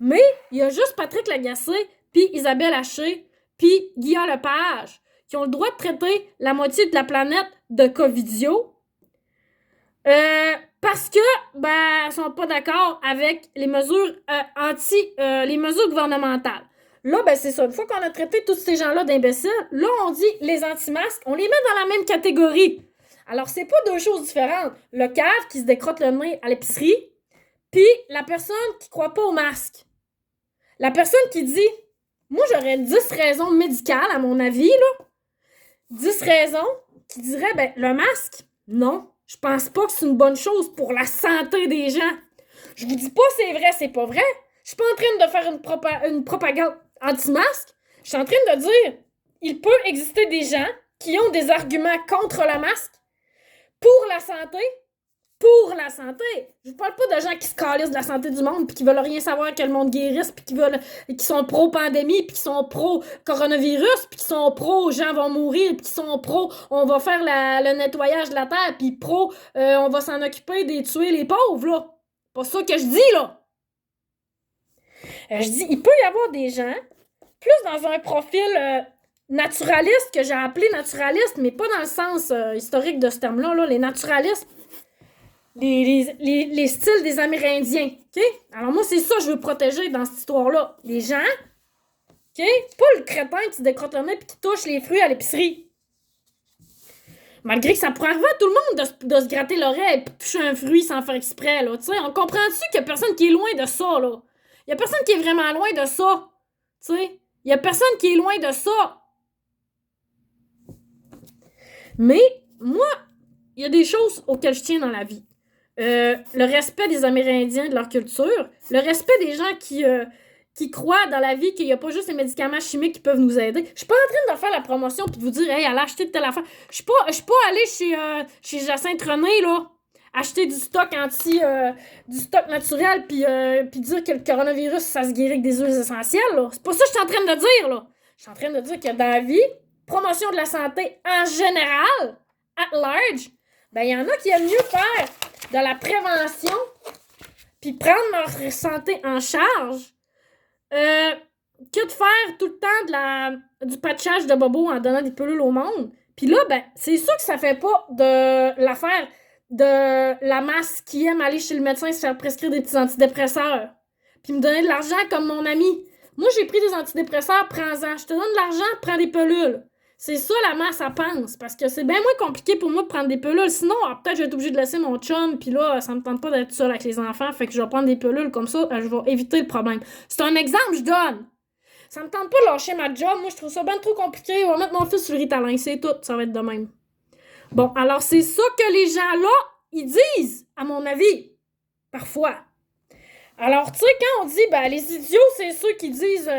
Mais il y a juste Patrick Lagacé, puis Isabelle Haché, puis Guillaume Lepage qui ont le droit de traiter la moitié de la planète de Covidio parce que ils sont pas d'accord avec les mesures les mesures gouvernementales. Là, c'est ça. Une fois qu'on a traité tous ces gens-là d'imbéciles, là, on dit les anti-masques, on les met dans la même catégorie. Alors, c'est pas deux choses différentes. Le cave qui se décrotte le nez à l'épicerie, puis la personne qui croit pas au masque. La personne qui dit, moi, j'aurais 10 raisons médicales, à mon avis, là. 10 raisons qui diraient, le masque, non. Je pense pas que c'est une bonne chose pour la santé des gens. Je vous dis pas c'est vrai, c'est pas vrai. Je suis pas en train de faire une propagande anti-masque. Je suis en train de dire, il peut exister des gens qui ont des arguments contre le masque pour la santé. Pour la santé. Je vous parle pas de gens qui se calissent de la santé du monde puis qui veulent rien savoir que le monde guérisse puis qui sont pro-pandémie puis qui sont pro-coronavirus puis qui sont pro-gens vont mourir puis qui sont pro-on va faire le nettoyage de la terre puis on va s'en occuper des tuer les pauvres, là. Pas ça que je dis, là. Je dis, il peut y avoir des gens plus dans un profil naturaliste que j'ai appelé naturaliste, mais pas dans le sens historique de ce terme-là, là. Les naturalistes, les styles des Amérindiens, OK? Alors moi, c'est ça que je veux protéger dans cette histoire-là. Les gens, OK? Pas le crétin qui se décrotte le nez et qui touche les fruits à l'épicerie. Malgré que ça pourrait arriver à tout le monde de se gratter l'oreille et toucher un fruit sans faire exprès, là, tu sais. On comprend-tu qu'il y a personne qui est loin de ça, là? Il y a personne qui est vraiment loin de ça, tu sais. Il y a personne qui est loin de ça. Mais, moi, il y a des choses auxquelles je tiens dans la vie. Le respect des Amérindiens, de leur culture, le respect des gens qui croient dans la vie qu'il n'y a pas juste les médicaments chimiques qui peuvent nous aider. Je suis pas en train de faire la promotion puis de vous dire, hey, allez acheter de telle affaire. Je suis pas allée chez Jacinthe René, là, acheter du stock du stock naturel puis dire que le coronavirus, ça se guérit avec des huiles essentielles, là. C'est pas ça que je suis en train de dire, là. Je suis en train de dire que dans la vie, promotion de la santé en général, at large, il y en a qui aiment mieux faire de la prévention puis prendre leur santé en charge que de faire tout le temps du patchage de bobos en donnant des pilules au monde. Puis là, c'est sûr que ça fait pas de l'affaire de la masse qui aime aller chez le médecin et se faire prescrire des petits antidépresseurs puis me donner de l'argent comme mon ami. Moi, j'ai pris des antidépresseurs, prends-en. Je te donne de l'argent, prends des pilules. C'est ça la masse, elle pense. Parce que c'est bien moins compliqué pour moi de prendre des pilules. Sinon, peut-être je vais être obligée de laisser mon chum. Puis là, ça me tente pas d'être seule avec les enfants. Fait que je vais prendre des pilules comme ça. Je vais éviter le problème. C'est un exemple, je donne. Ça me tente pas de lâcher ma job. Moi, je trouve ça bien trop compliqué. On va mettre mon fils sur le Ritalin. C'est tout. Ça va être de même. Bon, alors c'est ça que les gens-là, ils disent, à mon avis. Parfois. Alors, tu sais, quand on dit, les idiots, c'est ceux qui disent...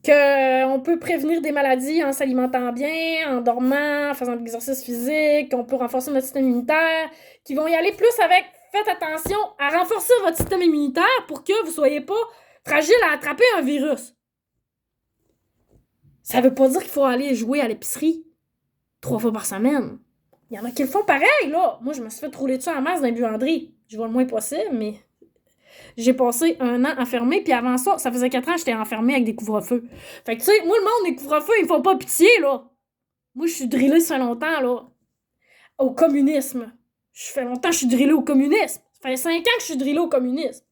qu'on peut prévenir des maladies en s'alimentant bien, en dormant, en faisant de l'exercice physique, qu'on peut renforcer notre système immunitaire, qui vont y aller plus avec faites attention à renforcer votre système immunitaire pour que vous ne soyez pas fragile à attraper un virus. Ça veut pas dire qu'il faut aller jouer à l'épicerie 3 fois par semaine. Il y en a qui le font pareil, là. Moi, je me suis fait rouler dessus en masse dans les buanderies. Je vais le moins possible, mais... J'ai passé 1 an enfermée, puis avant ça faisait 4 ans que j'étais enfermée avec des couvre-feux. Fait que, tu sais, moi, le monde des couvre-feux, ils me font pas pitié, là. Moi, je suis drillée, ça fait longtemps, là. Au communisme. Ça fait longtemps que je suis drillée au communisme. Ça fait 5 ans que je suis drillée au communisme.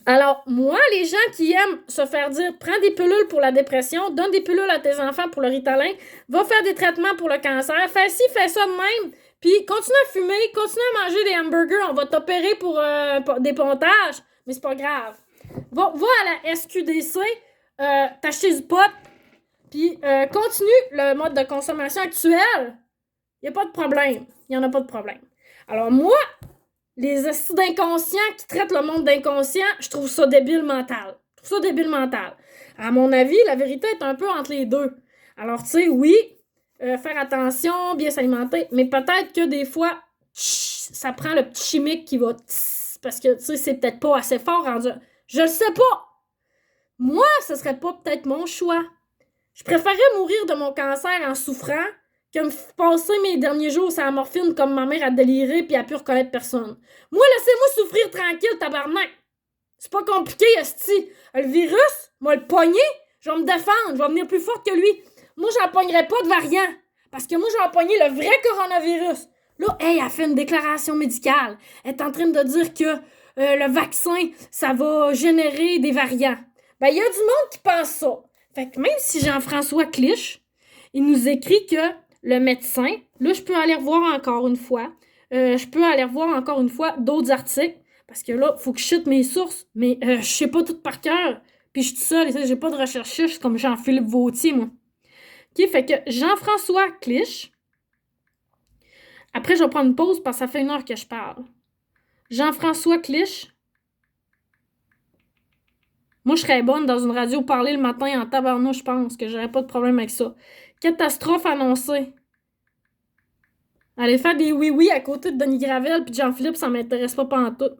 Alors, moi, les gens qui aiment se faire dire « Prends des pilules pour la dépression, donne des pilules à tes enfants pour le Ritalin, va faire des traitements pour le cancer, fais ci, fais ça de même, puis continue à fumer, continue à manger des hamburgers, on va t'opérer pour des pontages, mais c'est pas grave. Va à la SQDC, t'acheter du pot, puis continue le mode de consommation actuel, il n'y a pas de problème. Il n'y en a pas de problème. Alors moi, les acides d'inconscients qui traitent le monde d'inconscient, je trouve ça débile mental. À mon avis, la vérité est un peu entre les deux. Alors, tu sais, oui, faire attention, bien s'alimenter, mais peut-être que des fois, ça prend le petit chimique qui va... Parce que, tu sais, c'est peut-être pas assez fort rendu... Je le sais pas. Moi, ce serait pas peut-être mon choix. Je préférerais mourir de mon cancer en souffrant que me passer mes derniers jours sur la morphine comme ma mère a déliré puis a pu reconnaître personne. Moi, laissez-moi souffrir tranquille, tabarnak! C'est pas compliqué, esti. Le virus, moi le pogner, je vais me défendre, je vais venir plus forte que lui. Moi, j'en pognerai pas de variant. Parce que moi, je vais pogner le vrai coronavirus. Là, hey, elle fait une déclaration médicale. Elle est en train de dire que le vaccin, ça va générer des variants. Ben, il y a du monde qui pense ça. Fait que même si Jean-François Clich, il nous écrit que le médecin, là, je peux aller revoir encore une fois. D'autres articles. Parce que là, faut que je chute mes sources. Mais je sais pas tout par cœur. Puis je suis seule, j'ai pas de recherchiste comme Jean-Philippe Vautier, moi. OK, fait que Jean-François Clich. Après, je vais prendre une pause parce que ça fait 1 heure que je parle. Jean-François Clich. Moi, je serais bonne dans une radio parler le matin en tabarnouche, je pense que j'aurais pas de problème avec ça. Catastrophe annoncée. Aller faire des oui-oui à côté de Denis Gravel puis de Jean-Philippe, ça m'intéresse pas pantoute.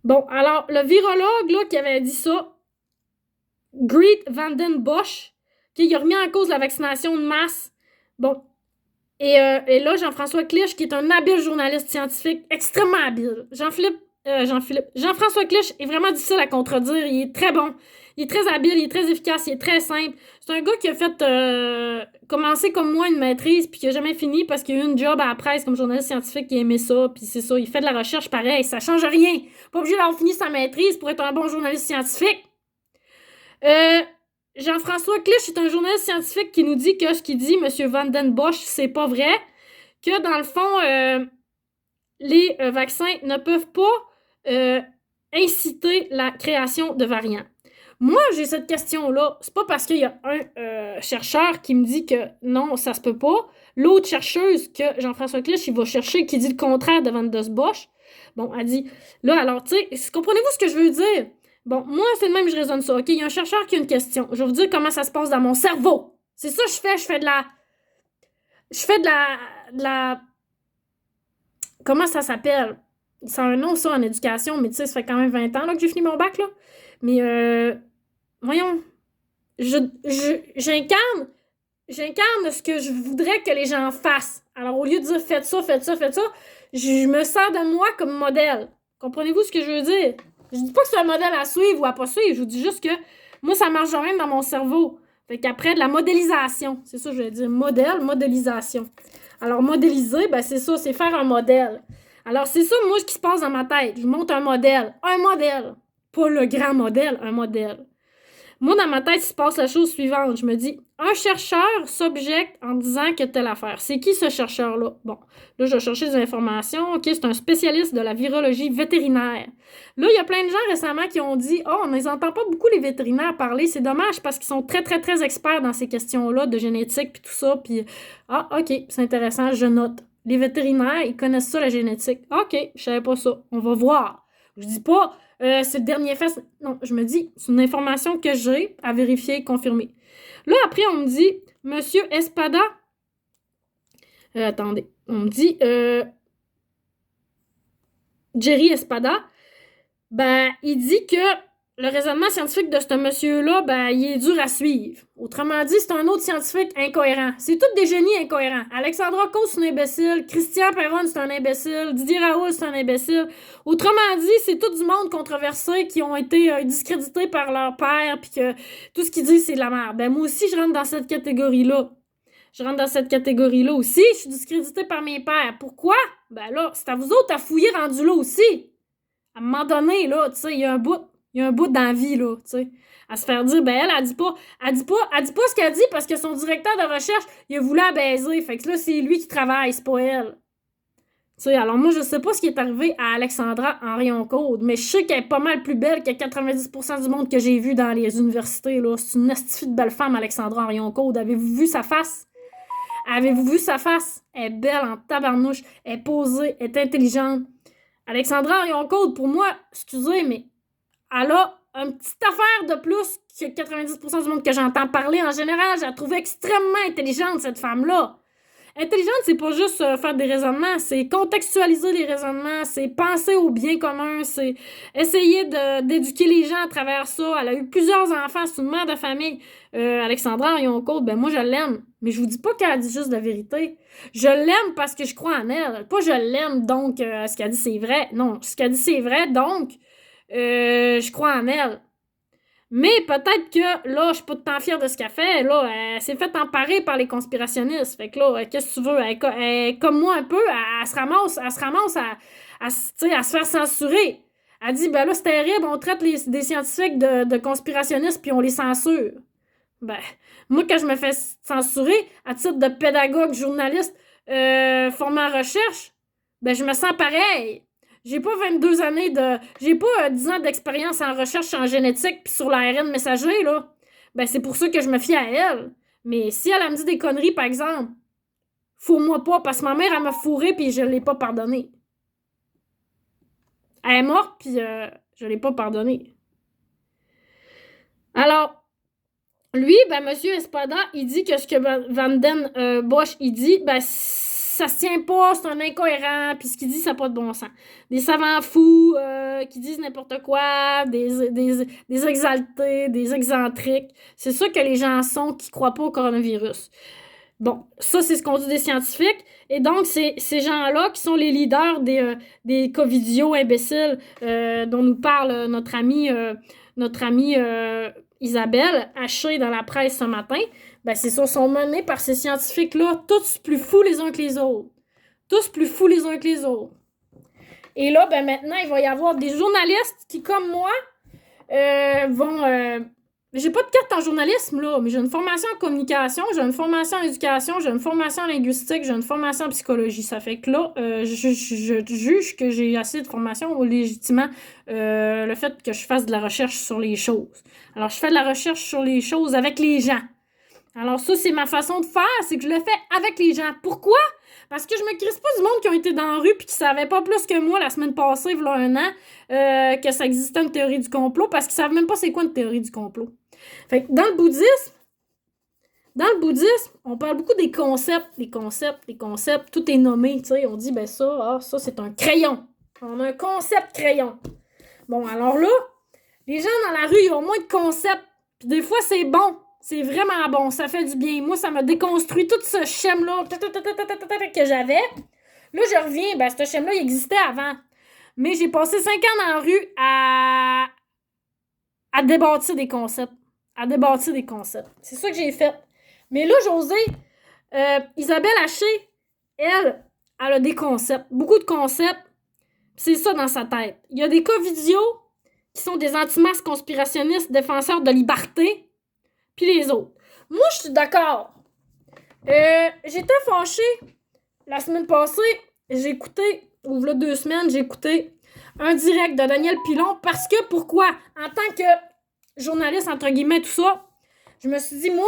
Bon, alors, le virologue là, qui avait dit ça, Greet Vanden Bosch, il a remis en cause la vaccination de masse. Bon. Et là, Jean-François Clich, qui est un habile journaliste scientifique, extrêmement habile. Jean-François Clich est vraiment difficile à contredire. Il est très bon. Il est très habile, il est très efficace, il est très simple. C'est un gars qui a fait commencer comme moi une maîtrise puis qui a jamais fini parce qu'il a eu une job à la presse comme journaliste scientifique, qui aimait ça, puis c'est ça, il fait de la recherche pareil, ça change rien. Pas obligé d'avoir fini sa maîtrise pour être un bon journaliste scientifique. Jean-François Clich est un journaliste scientifique qui nous dit que ce qu'il dit, M. Vanden Bosch, c'est pas vrai. Que dans le fond, les vaccins ne peuvent pas inciter la création de variants. Moi, j'ai cette question-là. C'est pas parce qu'il y a un chercheur qui me dit que non, ça se peut pas. L'autre chercheuse que Jean-François Clich, il va chercher, qui dit le contraire de Vanden Bosch. Bon, elle dit, là, alors, tu sais, comprenez-vous ce que je veux dire? Bon, moi, c'est de même que je raisonne ça, OK? Il y a un chercheur qui a une question. Je vais vous dire comment ça se passe dans mon cerveau. C'est ça que je fais. Je fais de la... Comment ça s'appelle? C'est un nom, ça, en éducation, mais tu sais, ça fait quand même 20 ans là, que j'ai fini mon bac, là. Mais, voyons, j'incarne ce que je voudrais que les gens fassent. Alors, au lieu de dire « faites ça », je me sers de moi comme modèle. Comprenez-vous ce que je veux dire? Je dis pas que c'est un modèle à suivre ou à pas suivre, je vous dis juste que moi, ça marche rien dans mon cerveau. Fait qu'après, de la modélisation. C'est ça que je veux dire. Modélisation. Alors, modéliser, ben c'est ça, c'est faire un modèle. Alors, c'est ça, moi, ce qui se passe dans ma tête. Je monte un modèle. Un modèle. Pas le grand modèle, un modèle. Moi, dans ma tête, il se passe la chose suivante. Je me dis, un chercheur s'objecte en disant que telle affaire. C'est qui ce chercheur-là? Bon, là, je vais chercher des informations. OK, c'est un spécialiste de la virologie vétérinaire. Là, il y a plein de gens récemment qui ont dit, oh, on ne les entend pas beaucoup, les vétérinaires, parler. C'est dommage parce qu'ils sont très, très, très experts dans ces questions-là de génétique puis tout ça. Puis, ah, OK, c'est intéressant, je note. Les vétérinaires, ils connaissent ça, la génétique. OK, je savais pas ça. On va voir. Je dis pas... c'est le dernier fait. Non, je me dis, c'est une information que j'ai à vérifier, confirmer. Là, après, on me dit, Monsieur Espada. Attendez. On me dit, Jerry Espada. Ben, il dit que le raisonnement scientifique de ce monsieur-là, ben, il est dur à suivre. Autrement dit, c'est un autre scientifique incohérent. C'est tous des génies incohérents. Alexandra Causse, c'est un imbécile. Christian Perron, c'est un imbécile. Didier Raoult, c'est un imbécile. Autrement dit, c'est tout du monde controversé qui ont été discrédités par leur père puis que tout ce qu'ils disent, c'est de la merde. Ben, moi aussi, je rentre dans cette catégorie-là. Aussi. Je suis discréditée par mes pères. Pourquoi? Ben là, c'est à vous autres à fouiller rendu là aussi. À un moment donné, là, tu sais, il y a un bout dans la vie, là, tu sais. À se faire dire, ben elle dit pas ce qu'elle dit parce que son directeur de recherche, il a voulu la baiser. Fait que là, c'est lui qui travaille, c'est pas elle. Tu sais, alors moi, je sais pas ce qui est arrivé à Alexandra en rayon code, mais je sais qu'elle est pas mal plus belle que 90% du monde que j'ai vu dans les universités, là. C'est une estifie de belle femme, Alexandra en rayon code. Avez-vous vu sa face? Elle est belle en tabarnouche, elle est posée, elle est intelligente. Alexandra en rayon code, pour moi, excusez, mais elle a une petite affaire de plus que 90% du monde que j'entends parler en général. Je la trouve extrêmement intelligente, cette femme-là. Intelligente, c'est pas juste faire des raisonnements, c'est contextualiser les raisonnements, c'est penser au bien commun, c'est essayer d'éduquer les gens à travers ça. Elle a eu plusieurs enfants, c'est une mère de famille. Alexandra Arion-Côte, ben moi je l'aime, mais je vous dis pas qu'elle dit juste la vérité. Je l'aime parce que je crois en elle. Pas je l'aime, donc ce qu'elle dit c'est vrai. Non, ce qu'elle dit c'est vrai, donc je crois en elle. Mais peut-être que, là, je suis pas tant fière de ce qu'elle fait. Là, elle s'est fait emparer par les conspirationnistes. Fait que là, qu'est-ce que tu veux? Elle est comme moi un peu, elle se ramasse à se faire censurer. Elle dit, ben là, c'est terrible, on traite des scientifiques de conspirationnistes puis on les censure. Ben, moi, quand je me fais censurer à titre de pédagogue, journaliste, formé en recherche, ben, je me sens pareil. J'ai pas 22 années de... J'ai pas 10 ans d'expérience en recherche en génétique pis sur l'ARN messager, là. Ben, c'est pour ça que je me fie à elle. Mais si elle me dit des conneries, par exemple, fourre-moi pas, parce que ma mère, elle m'a fourré pis je l'ai pas pardonné. Elle est morte pis je l'ai pas pardonné. Alors, lui, ben, M. Espada, il dit que ce que Van Den Bosch, il dit, ben, ça se tient pas, c'est un incohérent, puis ce qu'il dit, ça n'a pas de bon sens. Des savants fous qui disent n'importe quoi, des exaltés, des excentriques. C'est ça que les gens sont qui croient pas au coronavirus. Bon, ça, c'est ce qu'on dit des scientifiques. Et donc, c'est ces gens-là qui sont les leaders des covidios imbéciles dont nous parle notre amie Isabelle Haché dans la presse ce matin. Ben, c'est ça, sont menés par ces scientifiques-là, tous plus fous les uns que les autres. Tous plus fous les uns que les autres. Et là, ben maintenant, il va y avoir des journalistes qui, comme moi, vont... J'ai pas de carte en journalisme, là, mais j'ai une formation en communication, j'ai une formation en éducation, j'ai une formation en linguistique, j'ai une formation en psychologie. Ça fait que là, je juge que j'ai assez de formation légitimement le fait que je fasse de la recherche sur les choses. Alors, je fais de la recherche sur les choses avec les gens. Alors ça, c'est ma façon de faire, c'est que je le fais avec les gens. Pourquoi? Parce que je me crisse pas du monde qui ont été dans la rue puis qui savaient pas plus que moi la semaine passée, il y a un an, que ça existait une théorie du complot, parce qu'ils savent même pas c'est quoi une théorie du complot. Fait que dans le bouddhisme, on parle beaucoup des concepts, tout est nommé, tu sais, on dit, ben ça c'est un crayon. On a un concept crayon. Bon, alors là, les gens dans la rue, ils ont moins de concepts, puis des fois, c'est bon. C'est vraiment bon, ça fait du bien. Moi, ça m'a déconstruit tout ce schème-là que j'avais. Là, je reviens, ben, ce schème-là, il existait avant. Mais j'ai passé 5 ans dans la rue à débâtir des concepts. C'est ça que j'ai fait. Mais là, José, Isabelle Haché, elle a des concepts. Beaucoup de concepts. C'est ça dans sa tête. Il y a des cas vidéo qui sont des anti-masques conspirationnistes, défenseurs de liberté. Puis les autres. Moi, je suis d'accord. J'étais fâchée la semaine passée. J'ai écouté, ou là 2 semaines, j'ai écouté un direct de Daniel Pilon parce que, pourquoi? En tant que journaliste, entre guillemets, tout ça, je me suis dit, moi,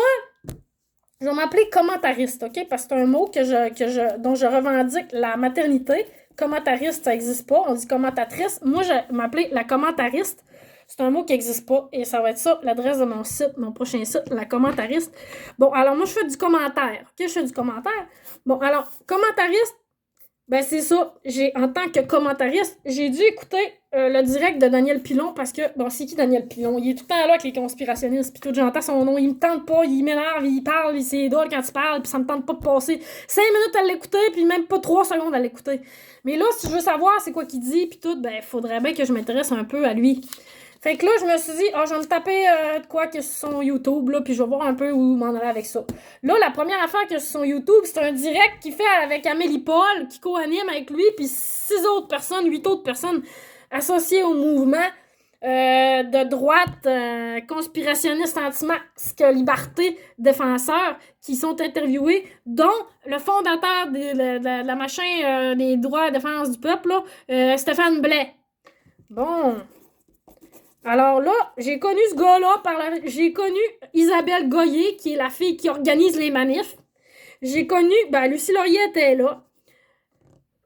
je vais m'appeler commentariste, OK? Parce que c'est un mot dont je revendique la maternité. Commentariste, ça n'existe pas. On dit commentatrice. Moi, je vais m'appeler la commentariste. C'est un mot qui n'existe pas et ça va être ça, l'adresse de mon site, mon prochain site, la commentariste. Bon, alors moi, je fais du commentaire. OK, je fais du commentaire. Bon, alors, commentariste, ben c'est ça. En tant que commentariste, j'ai dû écouter le direct de Daniel Pilon parce que, bon, c'est qui Daniel Pilon? Il est tout le temps là avec les conspirationnistes, puis tout, j'entends son nom, il me tente pas, il m'énerve, il parle, c'est drôle quand il parle, puis ça me tente pas de passer 5 minutes à l'écouter, puis même pas 3 secondes à l'écouter. Mais là, si je veux savoir c'est quoi qu'il dit, puis tout, ben, faudrait bien que je m'intéresse un peu à lui. Fait que là, je me suis dit, je vais me taper de quoi que sur son YouTube, là, puis je vais voir un peu où m'en aller avec ça. Là, la première affaire que sur son YouTube, c'est un direct qu'il fait avec Amélie Paul, qui co-anime avec lui, puis 8 autres personnes associées au mouvement de droite conspirationniste anti-masque liberté défenseur, qui sont interviewés, dont le fondateur de la machin des droits de défense du peuple, là, Stéphane Blais. Bon... Alors là, j'ai connu ce gars-là, j'ai connu Isabelle Goyer, qui est la fille qui organise les manifs. J'ai connu, Lucie Laurier était là.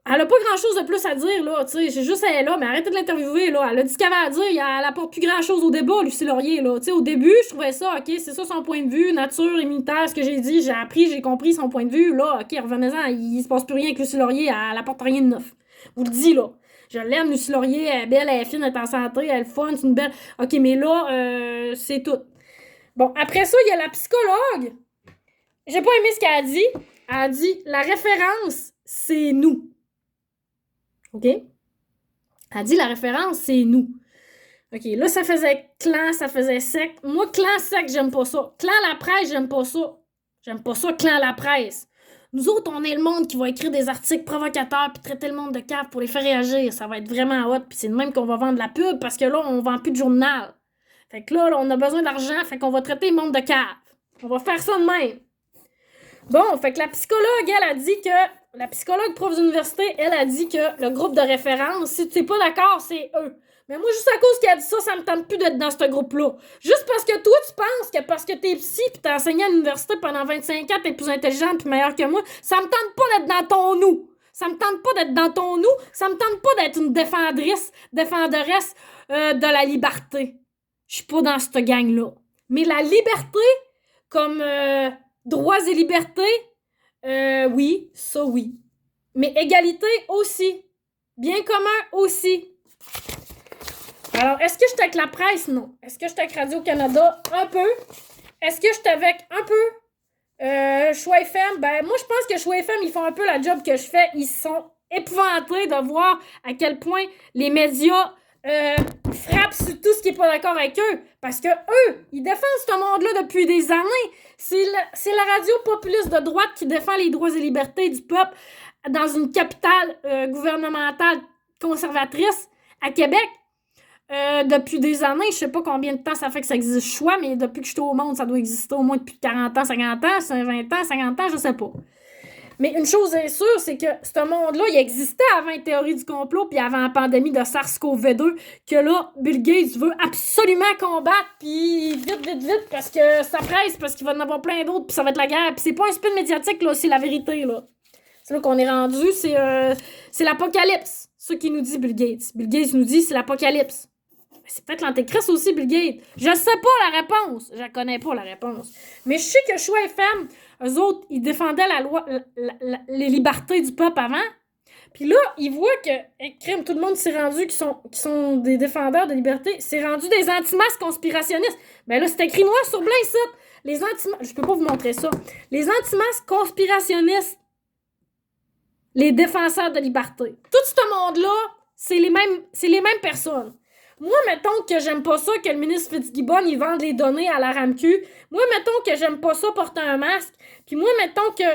Elle a pas grand-chose de plus à dire, là, tu sais, c'est juste elle est là, mais arrêtez de l'interviewer, là. Elle a dit ce qu'elle avait à dire, elle apporte plus grand-chose au débat, Lucie Laurier, là. Tu sais, au début, je trouvais ça, OK, c'est ça son point de vue, nature, immunitaire, ce que j'ai dit, j'ai appris, j'ai compris son point de vue, là, OK, revenez-en, il se passe plus rien avec Lucie Laurier, elle apporte rien de neuf. Je vous le dis, là. Je l'aime, Lucie Laurier, elle est belle, elle est fine, elle est en santé, elle est fun, c'est une belle... OK, mais là, c'est tout. Bon, après ça, il y a la psychologue. J'ai pas aimé ce qu'elle a dit. Elle a dit, la référence, c'est nous. OK? Elle a dit la référence, c'est nous. OK, là, ça faisait clan, ça faisait sec. Moi, clan sec, j'aime pas ça. Clan la presse, j'aime pas ça. J'aime pas ça, clan la presse. Nous autres, on est le monde qui va écrire des articles provocateurs puis traiter le monde de cave pour les faire réagir. Ça va être vraiment hot. Puis c'est de même qu'on va vendre la pub parce que là, on vend plus de journal. Fait que là, on a besoin d'argent, fait qu'on va traiter le monde de cave. On va faire ça de même. Bon, fait que la psychologue, elle a dit que... La psychologue prof d'université, elle a dit que le groupe de référence, si tu n'es pas d'accord, c'est eux. Mais moi, juste à cause qu'elle a dit ça, ça me tente plus d'être dans ce groupe-là. Juste parce que toi, tu penses que parce que t'es psy pis t'as enseigné à l'université pendant 25 ans, t'es plus intelligente pis meilleure que moi, ça me tente pas d'être dans ton nous. Ça me tente pas d'être dans ton nous. Ça me tente pas d'être une défendresse de la liberté. Je suis pas dans cette gang-là. Mais la liberté, comme droits et libertés, oui, ça oui. Mais égalité aussi. Bien commun aussi. Alors, est-ce que je suis avec la presse? Non. Est-ce que je suis avec Radio-Canada? Un peu. Est-ce que je suis avec un peu Choix FM? Ben, moi, je pense que Choix FM, ils font un peu la job que je fais. Ils sont épouvantés de voir à quel point les médias frappent sur tout ce qui n'est pas d'accord avec eux. Parce que eux, ils défendent ce monde-là depuis des années. C'est la radio populiste de droite qui défend les droits et libertés du peuple dans une capitale gouvernementale conservatrice à Québec. Depuis des années, je sais pas combien de temps ça fait que ça existe choix, mais depuis que je suis au monde, ça doit exister au moins depuis 40 ans, 50 ans, 20 ans, 50 ans, je sais pas. Mais une chose est sûre, c'est que ce monde-là, il existait avant une théorie du complot, puis avant la pandémie de SARS-CoV-2, que là, Bill Gates veut absolument combattre, puis vite, parce que ça presse, parce qu'il va en avoir plein d'autres, puis ça va être la guerre, puis c'est pas un spin médiatique, là, c'est la vérité, là. C'est là qu'on est rendu, c'est l'apocalypse, ce qu'il nous dit Bill Gates. Bill Gates nous dit c'est l'apocalypse. C'est peut-être l'antéchrist aussi, Bill Gates. Je sais pas la réponse. Je connais pas la réponse. Mais je sais que Choix FM, eux autres, ils défendaient la loi, les libertés du peuple avant. Puis là, ils voient que, crime, tout le monde s'est rendu qui sont des défendeurs de liberté, c'est rendu des anti-masques conspirationnistes. Ben là, c'est écrit noir sur blanc ici. Les anti-masques, je peux pas vous montrer ça. Les anti-masques conspirationnistes, les défenseurs de liberté. Tout ce monde-là, c'est les mêmes personnes. Moi, mettons que j'aime pas ça que le ministre Fitzgibbon, il vende les données à la RAMQ. Moi, mettons que j'aime pas ça porter un masque. Puis moi, mettons que...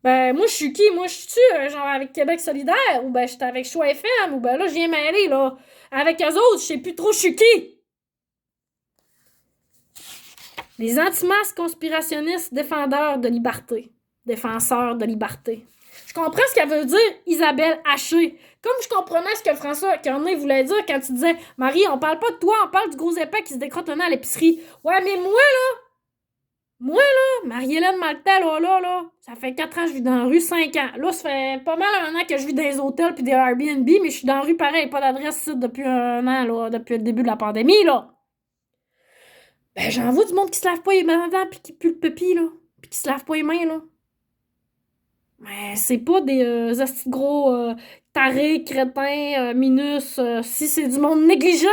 Ben, moi, je suis qui? Moi, je suis genre avec Québec solidaire? Ou ben, j'étais avec Choix FM? Ou ben là, je viens m'aller, là. Avec eux autres, je sais plus trop je suis qui. Les anti-masques conspirationnistes défendeurs de liberté. Défenseurs de liberté. Je comprends ce qu'elle veut dire, Isabelle Haché. Comme je comprenais ce que François Cornet voulait dire quand il disait « Marie, on parle pas de toi, on parle du gros épais qui se décrotonnait à l'épicerie. » Ouais, mais moi, là, Marie-Hélène Maltais, là, ça fait 4 ans que je vis dans la rue, 5 ans. Là, ça fait pas mal un an que je vis dans des hôtels pis des Airbnb, mais je suis dans la rue pareil, pas d'adresse ici depuis un an, là, depuis le début de la pandémie, là. Ben, j'en vois du monde qui se lave pas les mains pis qui pue le pépi, là. Pis qui se lave pas les mains, là. Mais c'est pas des astis gros tarés, crétins, minus. Si c'est du monde négligé,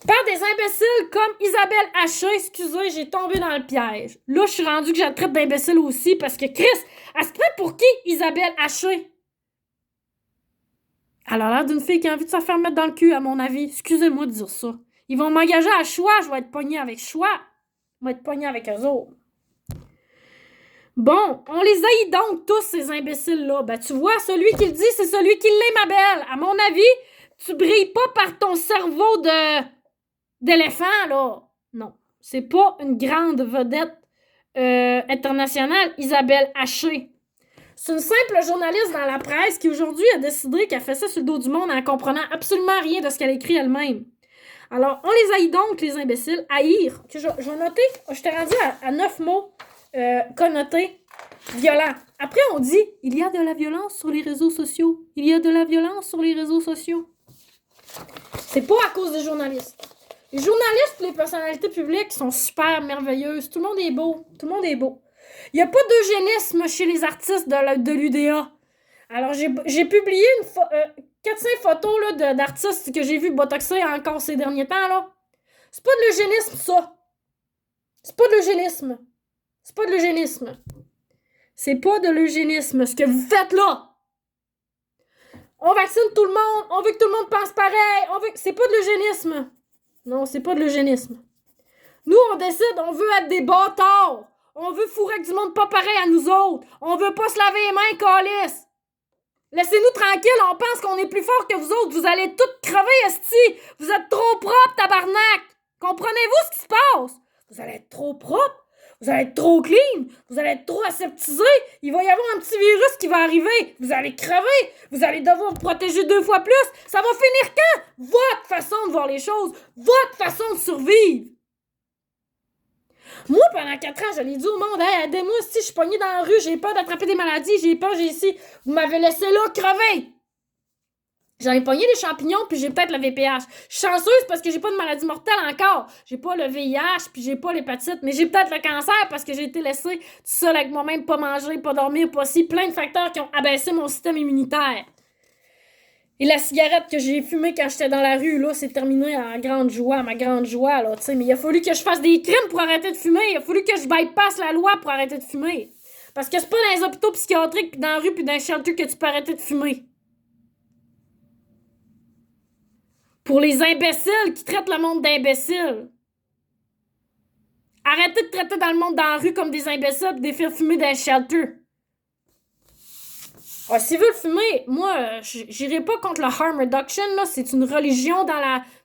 par des imbéciles comme Isabelle Haché, excusez, j'ai tombé dans le piège. Là, je suis rendue que je la traite d'imbécile aussi parce que Chris, elle se prend pour qui, Isabelle Haché? Elle a l'air d'une fille qui a envie de se faire mettre dans le cul, à mon avis. Excusez-moi de dire ça. Ils vont m'engager à Choix, je vais être pognée avec Choix. Je vais être pognée avec eux autres. Bon, on les haït donc tous, ces imbéciles-là. Ben, tu vois, celui qui le dit, c'est celui qui l'est, ma belle. À mon avis, tu brilles pas par ton cerveau d'éléphant, là. Non, c'est pas une grande vedette internationale, Isabelle Haché. C'est une simple journaliste dans la presse qui, aujourd'hui, a décidé qu'elle fait ça sur le dos du monde en comprenant absolument rien de ce qu'elle écrit elle-même. Alors, on les haït donc, les imbéciles. Haïr. Je vais noter, je t'ai rendu à 9 mots. Connoté, violent. Après, on dit, il y a de la violence sur les réseaux sociaux. Il y a de la violence sur les réseaux sociaux. C'est pas à cause des journalistes. Les journalistes et les personnalités publiques sont super merveilleuses. Tout le monde est beau. Tout le monde est beau. Il n'y a pas d'eugénisme chez les artistes de l'UDA. Alors, j'ai publié 4-5 photos là, d'artistes que j'ai vus botoxer encore ces derniers temps. Là. C'est pas de l'eugénisme, ça. C'est pas de l'eugénisme. C'est pas de l'eugénisme. C'est pas de l'eugénisme, ce que vous faites là. On vaccine tout le monde, on veut que tout le monde pense pareil, c'est pas de l'eugénisme. Non, c'est pas de l'eugénisme. Nous, on décide, on veut être des bâtards. On veut fourrer avec du monde pas pareil à nous autres. On veut pas se laver les mains, câlisse. Laissez-nous tranquilles, on pense qu'on est plus fort que vous autres. Vous allez toutes crever, esti. Vous êtes trop propres, tabarnak. Comprenez-vous ce qui se passe? Vous allez être trop propres. Vous allez être trop clean, vous allez être trop aseptisé, il va y avoir un petit virus qui va arriver, vous allez crever, vous allez devoir vous protéger 2 fois plus. Ça va finir quand? Votre façon de voir les choses, votre façon de survivre. Moi, pendant 4 ans, je l'ai dit au monde, hey, aidez-moi si je suis pognée dans la rue, j'ai peur d'attraper des maladies, j'ai peur, j'ai ici. Vous m'avez laissé là crever. J'en ai pogné des champignons, puis j'ai peut-être le VPH. Je suis chanceuse parce que j'ai pas de maladie mortelle encore. J'ai pas le VIH, puis j'ai pas l'hépatite, mais j'ai peut-être le cancer parce que j'ai été laissée toute seule avec moi-même, pas manger, pas dormir, pas si. Plein de facteurs qui ont abaissé mon système immunitaire. Et la cigarette que j'ai fumée quand j'étais dans la rue, là, c'est terminé à ma grande joie, là, tu sais. Mais il a fallu que je fasse des crimes pour arrêter de fumer. Il a fallu que je bypasse la loi pour arrêter de fumer. Parce que c'est pas dans les hôpitaux psychiatriques, puis dans la rue, puis dans les shelters que tu peux arrêter de fumer. Pour les imbéciles qui traitent le monde d'imbéciles. Arrêtez de traiter dans le monde dans la rue comme des imbéciles et de les faire fumer dans les shelters. Ah, s'ils veulent fumer, moi, j'irai pas contre le harm reduction, là. C'est une religion dans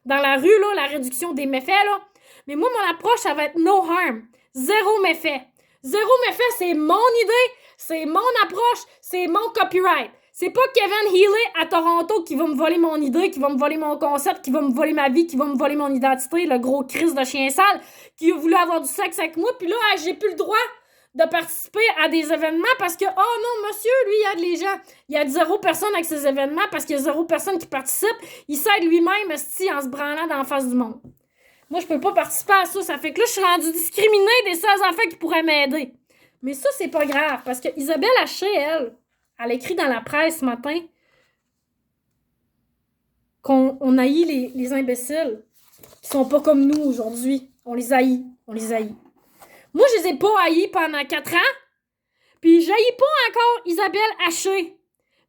la rue, là, la réduction des méfaits, là. Mais moi, mon approche, ça va être no harm. 0 méfait. 0 méfait, c'est mon idée, c'est mon approche, c'est mon copyright. C'est pas Kevin Healy à Toronto qui va me voler mon idée, qui va me voler mon concept, qui va me voler ma vie, qui va me voler mon identité, le gros Christ de chien sale, qui a voulu avoir du sexe avec moi, puis là, j'ai plus le droit de participer à des événements parce que, oh non, monsieur, lui, il aide les gens. Il y a 0 personne avec ces événements parce qu'il y a 0 personne qui participe. Il s'aide lui-même, esti, en se branlant dans la face du monde. Moi, je peux pas participer à ça. Ça fait que là, je suis rendue discriminée des seuls enfants qui pourraient m'aider. Mais ça, c'est pas grave parce que Isabelle Haché, elle écrit dans la presse ce matin qu'on haït les imbéciles qui sont pas comme nous aujourd'hui. On les haït. On les haït. Moi, je les ai pas haïs pendant 4 ans. Puis, j'haïs pas encore Isabelle Haché.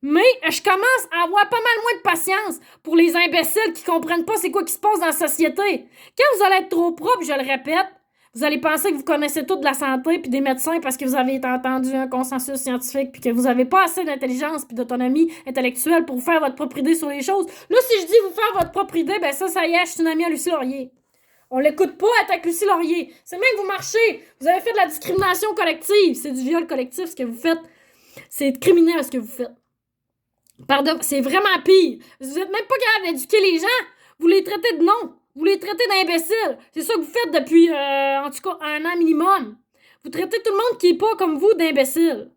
Mais je commence à avoir pas mal moins de patience pour les imbéciles qui comprennent pas c'est quoi qui se passe dans la société. Quand vous allez être trop propre, je le répète, vous allez penser que vous connaissez tout de la santé puis des médecins parce que vous avez entendu un consensus scientifique puis que vous avez pas assez d'intelligence puis d'autonomie intellectuelle pour vous faire votre propre idée sur les choses. Là, si je dis vous faire votre propre idée, ben ça y est, je suis une amie à Lucie Laurier. On l'écoute pas, attaque Lucie Laurier. C'est même que vous marchez. Vous avez fait de la discrimination collective. C'est du viol collectif, ce que vous faites. C'est criminel, ce que vous faites. Pardon, c'est vraiment pire. Vous êtes même pas capable d'éduquer les gens. Vous les traitez de non. Vous les traitez d'imbéciles. C'est ça que vous faites depuis, en tout cas, 1 an minimum. Vous traitez tout le monde qui est pas comme vous d'imbéciles.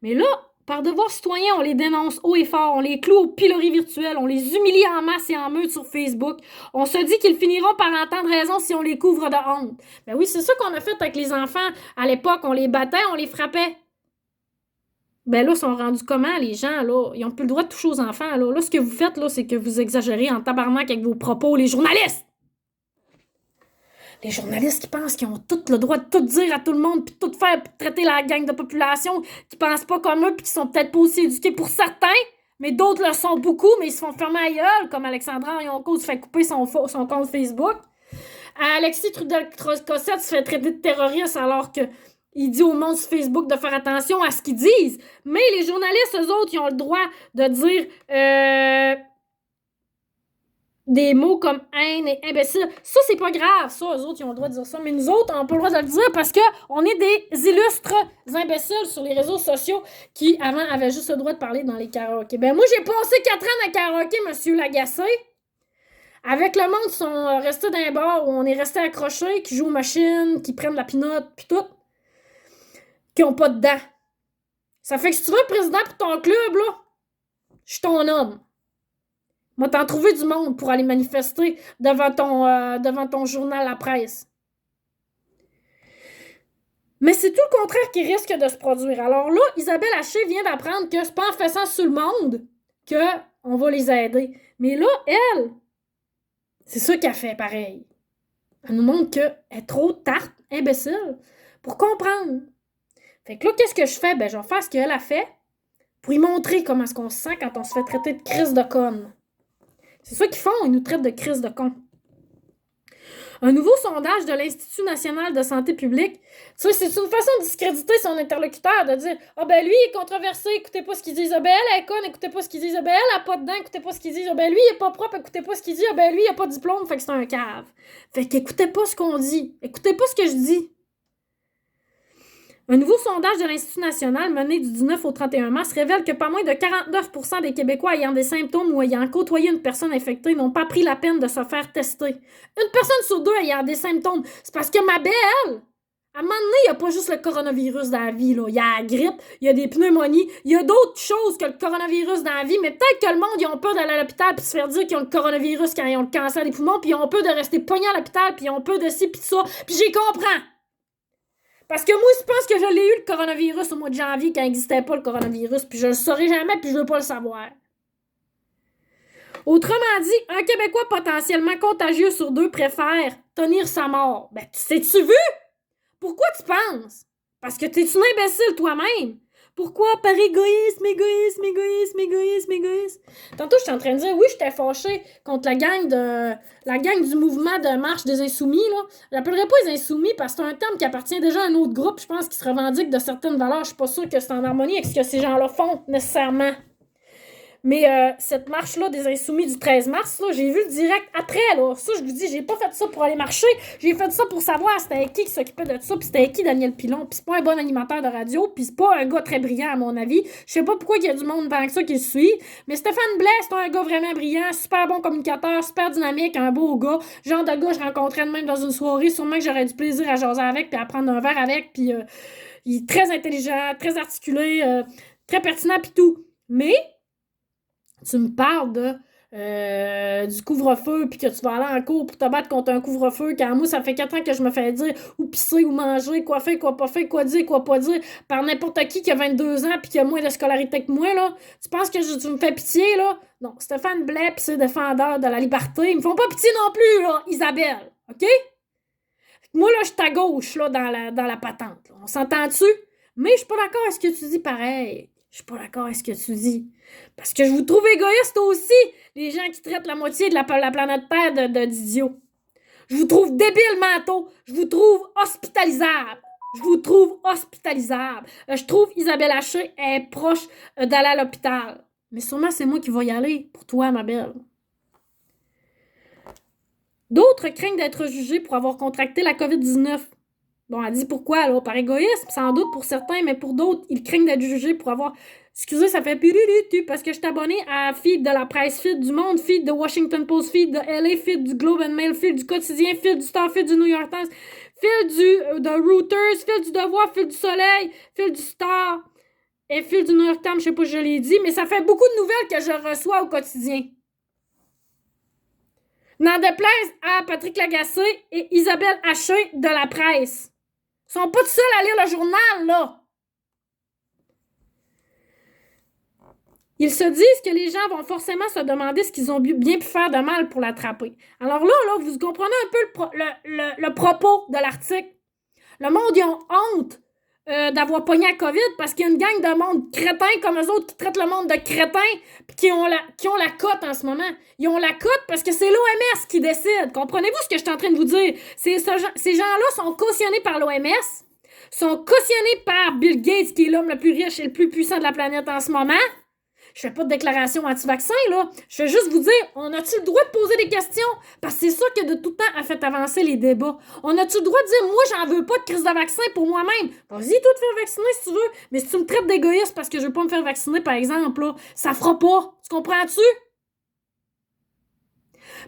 Mais là, par devoir citoyen, on les dénonce haut et fort, on les cloue au pilori virtuel, on les humilie en masse et en meute sur Facebook. On se dit qu'ils finiront par entendre raison si on les couvre de honte. Ben oui, c'est ça qu'on a fait avec les enfants. À l'époque, on les battait, on les frappait. Ben là, ils sont rendus comment, les gens, là? Ils ont plus le droit de toucher aux enfants, là. Là, ce que vous faites, là, c'est que vous exagérez en tabarnak avec vos propos, les journalistes! Les journalistes qui pensent qu'ils ont tout le droit de tout dire à tout le monde, puis tout faire, puis traiter la gang de population, qui pensent pas comme eux, puis qui sont peut-être pas aussi éduqués pour certains, mais d'autres le sont beaucoup, mais ils se font fermer la gueule, comme Alexandra Orionco se fait couper son compte Facebook. Alexis Trudel-Cossette se fait traiter de terroriste alors que il dit au monde sur Facebook de faire attention à ce qu'ils disent. Mais les journalistes, eux autres, ils ont le droit de dire des mots comme haine et imbécile. Ça, c'est pas grave. Ça, eux autres, ils ont le droit de dire ça. Mais nous autres, on n'a pas le droit de le dire parce qu'on est des illustres imbéciles sur les réseaux sociaux qui, avant, avaient juste le droit de parler dans les karaokés. Ben, moi, j'ai passé 4 ans dans le karaoké, monsieur Lagacé. Avec le monde qui sont restés dans un bar où on est restés accrochés, qui jouent aux machines, qui prennent la pinotte, pis tout. Qui ont pas de dents. Ça fait que si tu veux un président pour ton club, là, je suis ton homme. Moi, t'en trouver du monde pour aller manifester devant ton journal La Presse. Mais c'est tout le contraire qui risque de se produire. Alors là, Isabelle Haché vient d'apprendre que c'est pas en faisant sur le monde qu'on va les aider. Mais là, elle, c'est ça qu'elle fait pareil. Elle nous montre qu'elle est trop tarte, imbécile, pour comprendre. Fait que là, qu'est-ce que je fais? Ben, je vais faire ce qu'elle a fait pour lui montrer comment est-ce qu'on se sent quand on se fait traiter de crise de conne. C'est ça qu'ils font, ils nous traitent de crise de con. Un nouveau sondage de l'Institut national de santé publique, tu sais, c'est une façon de discréditer son interlocuteur, de dire « Ah ben lui, il est controversé, écoutez pas ce qu'il dit. Ah ben elle est conne, écoutez pas ce qu'il dit. Ah ben elle a pas de dents, écoutez pas ce qu'il dit. Ah ben lui, il est pas propre, écoutez pas ce qu'il dit. Ah ben lui, il a pas de diplôme, fait que c'est un cave. » Fait qu'écoutez pas ce qu'on dit. Écoutez pas ce que je dis. Un nouveau sondage de l'Institut national mené du 19 au 31 mars révèle que pas moins de 49% des Québécois ayant des symptômes ou ayant côtoyé une personne infectée n'ont pas pris la peine de se faire tester. Une personne sur deux ayant des symptômes. C'est parce que ma belle, à un moment donné, il n'y a pas juste le coronavirus dans la vie. Là. Il y a la grippe, il y a des pneumonies, il y a d'autres choses que le coronavirus dans la vie, mais peut-être que le monde, ils ont peur d'aller à l'hôpital puis se faire dire qu'ils ont le coronavirus quand ils ont le cancer des poumons, puis ils ont peur de rester pognés à l'hôpital, puis ils ont peur de ci, puis de ça, puis j'y comprends. Parce que moi, je pense que je l'ai eu, le coronavirus, au mois de janvier, quand il n'existait pas le coronavirus, puis je le saurai jamais, puis je veux pas le savoir. Autrement dit, un Québécois potentiellement contagieux sur deux préfère tenir sa mort. Ben, t'es-tu vu? Pourquoi tu penses? Parce que t'es une imbécile toi-même. Pourquoi? Par égoïsme. Tantôt, j'étais en train de dire, oui, j'étais fâchée contre la gang du mouvement de marche des Insoumis, là. J'appellerais pas les Insoumis parce que c'est un terme qui appartient déjà à un autre groupe, je pense, qui se revendique de certaines valeurs. Je suis pas sûre que c'est en harmonie avec ce que ces gens-là font, nécessairement. Mais cette marche-là des Insoumis du 13 mars, là, j'ai vu le direct après, là. Ça, je vous dis, j'ai pas fait ça pour aller marcher. J'ai fait ça pour savoir c'était qui s'occupait de ça, puis c'était qui Daniel Pilon. Puis c'est pas un bon animateur de radio, puis c'est pas un gars très brillant, à mon avis. Je sais pas pourquoi il y a du monde tant que ça qui le suit. Mais Stéphane Blais, c'est un gars vraiment brillant, super bon communicateur, super dynamique, un beau gars. Genre de gars que je rencontrais de même dans une soirée. Sûrement que j'aurais du plaisir à jaser avec, puis à prendre un verre avec. Puis il est très intelligent, très articulé, très pertinent, puis tout. Mais tu me parles du couvre-feu puis que tu vas aller en cours pour te battre contre un couvre-feu quand moi, ça fait 4 ans que je me fais dire ou pisser ou manger, quoi faire, quoi pas faire, quoi dire, quoi pas dire par n'importe qui a 22 ans puis qui a moins de scolarité que moi, là. Tu penses que tu me fais pitié, là? Non, Stéphane Blais pis ses défendeurs de la liberté, ils me font pas pitié non plus, là, Isabelle, OK? Moi, là, je suis à gauche, là, dans la patente. Là. On s'entend-tu? Mais je suis pas d'accord avec ce que tu dis pareil. Je suis pas d'accord avec ce que tu dis. Parce que je vous trouve égoïste aussi, les gens qui traitent la moitié de la planète Terre d'idiots. Je vous trouve débile manteau. Je vous trouve hospitalisable. Je trouve Isabelle Haché est proche d'aller à l'hôpital. Mais sûrement, c'est moi qui vais y aller pour toi, ma belle. D'autres craignent d'être jugés pour avoir contracté la COVID-19. Bon, elle dit pourquoi, là? Par égoïsme, sans doute pour certains, mais pour d'autres, ils craignent d'être jugés pour avoir... Excusez, ça fait piritu parce que je suis abonné à feed de la presse, feed du Monde, feed de Washington Post, feed de LA, feed du Globe and Mail, feed du Quotidien, feed du Star, feed du New York Times, feed de Reuters, feed du Devoir, feed du Soleil, feed du Star et feed du New York Times, je sais pas si je l'ai dit, mais ça fait beaucoup de nouvelles que je reçois au quotidien. N'en déplaise à Patrick Lagacé et Isabelle Haché de la presse. Ils sont pas tout seuls à lire le journal, là. Ils se disent que les gens vont forcément se demander ce qu'ils ont bien pu faire de mal pour l'attraper. Alors là, vous comprenez un peu le propos de l'article. Le monde, ils ont honte d'avoir pogné la COVID parce qu'il y a une gang de monde crétins comme eux autres qui traitent le monde de crétins puis qui ont la cote en ce moment. Ils ont la cote parce que c'est l'OMS qui décide. Comprenez-vous ce que je suis en train de vous dire? Ces gens-là sont cautionnés par l'OMS, sont cautionnés par Bill Gates, qui est l'homme le plus riche et le plus puissant de la planète en ce moment. Je fais pas de déclaration anti-vaccin, là. Je vais juste vous dire, on a-tu le droit de poser des questions? Parce que c'est ça que de tout temps a fait avancer les débats. On a-tu le droit de dire, moi, j'en veux pas de crise de vaccin pour moi-même? Vas-y, toi, te faire vacciner si tu veux. Mais si tu me traites d'égoïste parce que je veux pas me faire vacciner, par exemple, là, ça fera pas. Tu comprends-tu?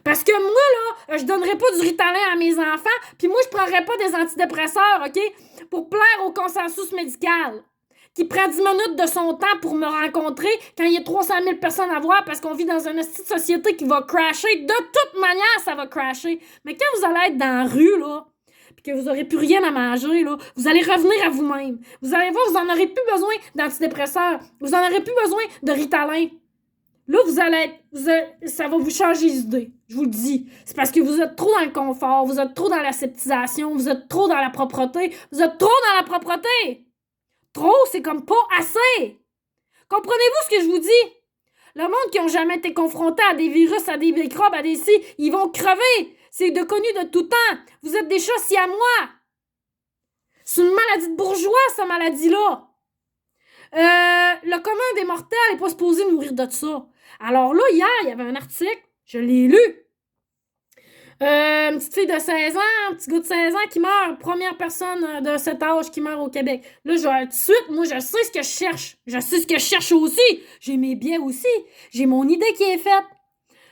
Parce que moi, là, je donnerais pas du Ritalin à mes enfants, puis moi, je prendrais pas des antidépresseurs, OK? Pour plaire au consensus médical. qui prend 10 minutes de son temps pour me rencontrer quand il y a 300 000 personnes à voir parce qu'on vit dans une petite société qui va crasher. De toute manière, ça va crasher. Mais quand vous allez être dans la rue, là, puis que vous n'aurez plus rien à manger, là, vous allez revenir à vous-même. Vous allez voir, vous n'en aurez plus besoin d'antidépresseurs. Vous n'en aurez plus besoin de Ritalin. Là, ça va vous changer d'idée. Je vous le dis. C'est parce que vous êtes trop dans le confort, vous êtes trop dans l'aseptisation, vous êtes trop dans la propreté. Vous êtes trop dans la propreté. Trop, c'est comme pas assez. Comprenez-vous ce que je vous dis? Le monde qui n'a jamais été confronté à des virus, à des microbes, à des ils vont crever. C'est de connu de tout temps. Vous êtes des chats siamois. C'est une maladie de bourgeois, cette maladie-là. Le commun des mortels n'est pas supposé mourir de ça. Alors là, hier, il y avait un article, je l'ai lu. Une petite fille de 16 ans, un petit gars de 16 ans qui meurt, première personne de cet âge qui meurt au Québec. Là, tout de suite, moi, je sais ce que je cherche. Je sais ce que je cherche aussi. J'ai mes biais aussi. J'ai mon idée qui est faite.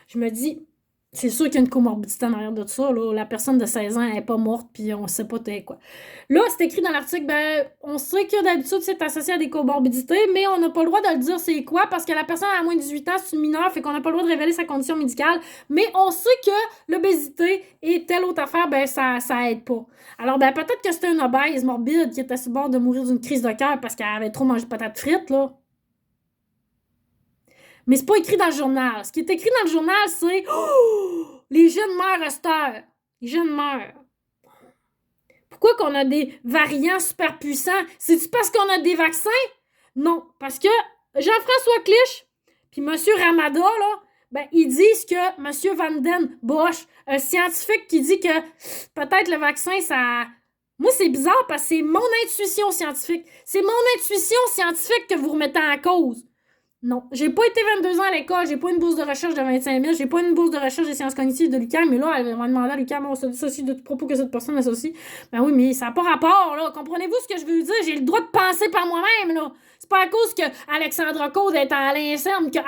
Je me dis, c'est sûr qu'il y a une comorbidité en arrière de ça. Là. La personne de 16 ans n'est pas morte, puis on sait pas quoi. Là, c'est écrit dans l'article, on sait que d'habitude, c'est associé à des comorbidités, mais on n'a pas le droit de le dire c'est quoi, parce que la personne a moins de 18 ans, c'est une mineure, fait qu'on n'a pas le droit de révéler sa condition médicale. Mais on sait que l'obésité et telle autre affaire, ça aide pas. Alors, peut-être que c'était une obèse morbide qui était sur le bord de mourir d'une crise de cœur parce qu'elle avait trop mangé de patates frites, là. Mais c'est pas écrit dans le journal. Ce qui est écrit dans le journal, c'est les jeunes meurent à cette heure. Les jeunes meurent. Pourquoi qu'on a des variants super puissants? C'est-tu parce qu'on a des vaccins? Non. Parce que Jean-François Clich puis M. Ramada, là, ils disent que M. Van Den Bosch, un scientifique qui dit que peut-être le vaccin, ça... Moi, c'est bizarre parce que c'est mon intuition scientifique. C'est mon intuition scientifique que vous remettez en cause. Non, j'ai pas été 22 ans à l'école, j'ai pas une bourse de recherche de 25 000, j'ai pas une bourse de recherche des sciences cognitives de l'UQAM, mais là, elle m'a demandé à l'UQAM, on se dissocie de tout propos que cette personne associe. Ben oui, mais ça n'a pas rapport, là. Comprenez-vous ce que je veux dire? J'ai le droit de penser par moi-même, là. C'est pas à cause que Alexandra Caude est à l'INSERM qu'il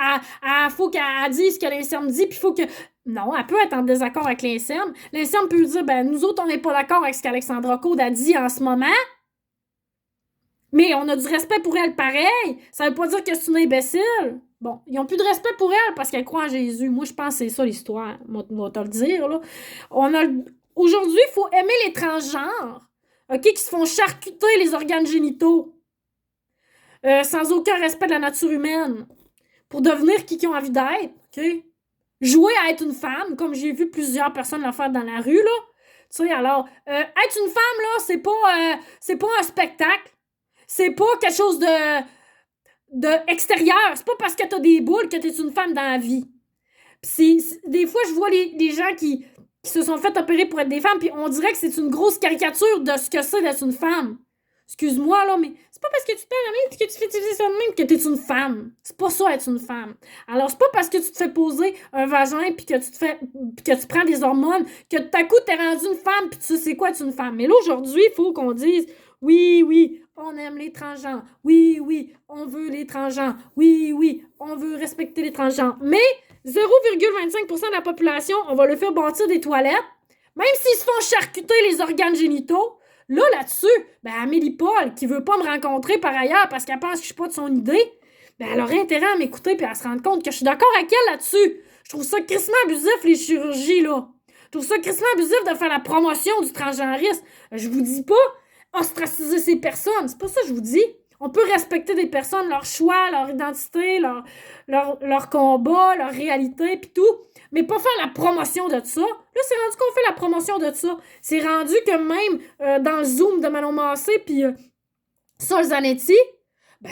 faut qu'elle dise ce que l'INSERM dit, puis il faut que... Non, elle peut être en désaccord avec l'INSERM. L'INSERM peut dire, nous autres, on n'est pas d'accord avec ce qu'Alexandra Caude a dit en ce moment. Mais on a du respect pour elle pareil. Ça veut pas dire que c'est une imbécile. Bon, ils ont plus de respect pour elle parce qu'elle croit en Jésus. Moi, je pense que c'est ça l'histoire. Moi, te le dire, là. Aujourd'hui, il faut aimer les transgenres, OK, qui se font charcuter les organes génitaux. Sans aucun respect de la nature humaine. Pour devenir qui ils ont envie d'être, OK? Jouer à être une femme, comme j'ai vu plusieurs personnes le faire dans la rue, là. Tu sais, alors, être une femme, là, c'est pas un spectacle. C'est pas quelque chose de extérieur. C'est pas parce que t'as des boules que t'es une femme dans la vie. Des fois, je vois les gens qui se sont fait opérer pour être des femmes, puis on dirait que c'est une grosse caricature de ce que c'est d'être une femme. Excuse-moi, là, mais c'est pas parce que tu te perds la main et que tu fais utiliser ça de même que t'es une femme. C'est pas ça, être une femme. Alors, c'est pas parce que tu te fais poser un vagin puis que tu prends des hormones que tout à coup, t'es rendu une femme puis tu sais c'est quoi être une femme. Mais là, aujourd'hui, il faut qu'on dise oui, on aime les transgenres. Oui, on veut les transgenres. Oui, on veut respecter les transgenres. Mais 0,25% de la population, on va le faire bâtir des toilettes. Même s'ils se font charcuter les organes génitaux, là-dessus, Amélie Paul, qui veut pas me rencontrer par ailleurs parce qu'elle pense que je suis pas de son idée, elle aurait intérêt à m'écouter et à se rendre compte que je suis d'accord avec elle là-dessus. Je trouve ça crissement abusif, les chirurgies, là. Je trouve ça crissement abusif de faire la promotion du transgenrisme. Je vous dis pas ostraciser ces personnes. C'est pas ça que je vous dis. On peut respecter des personnes, leur choix, leur identité, leur combat, leur réalité, pis tout, mais pas faire la promotion de ça. Là, c'est rendu qu'on fait la promotion de ça. C'est rendu que même dans le Zoom de Manon Massé pis Sol Zanetti,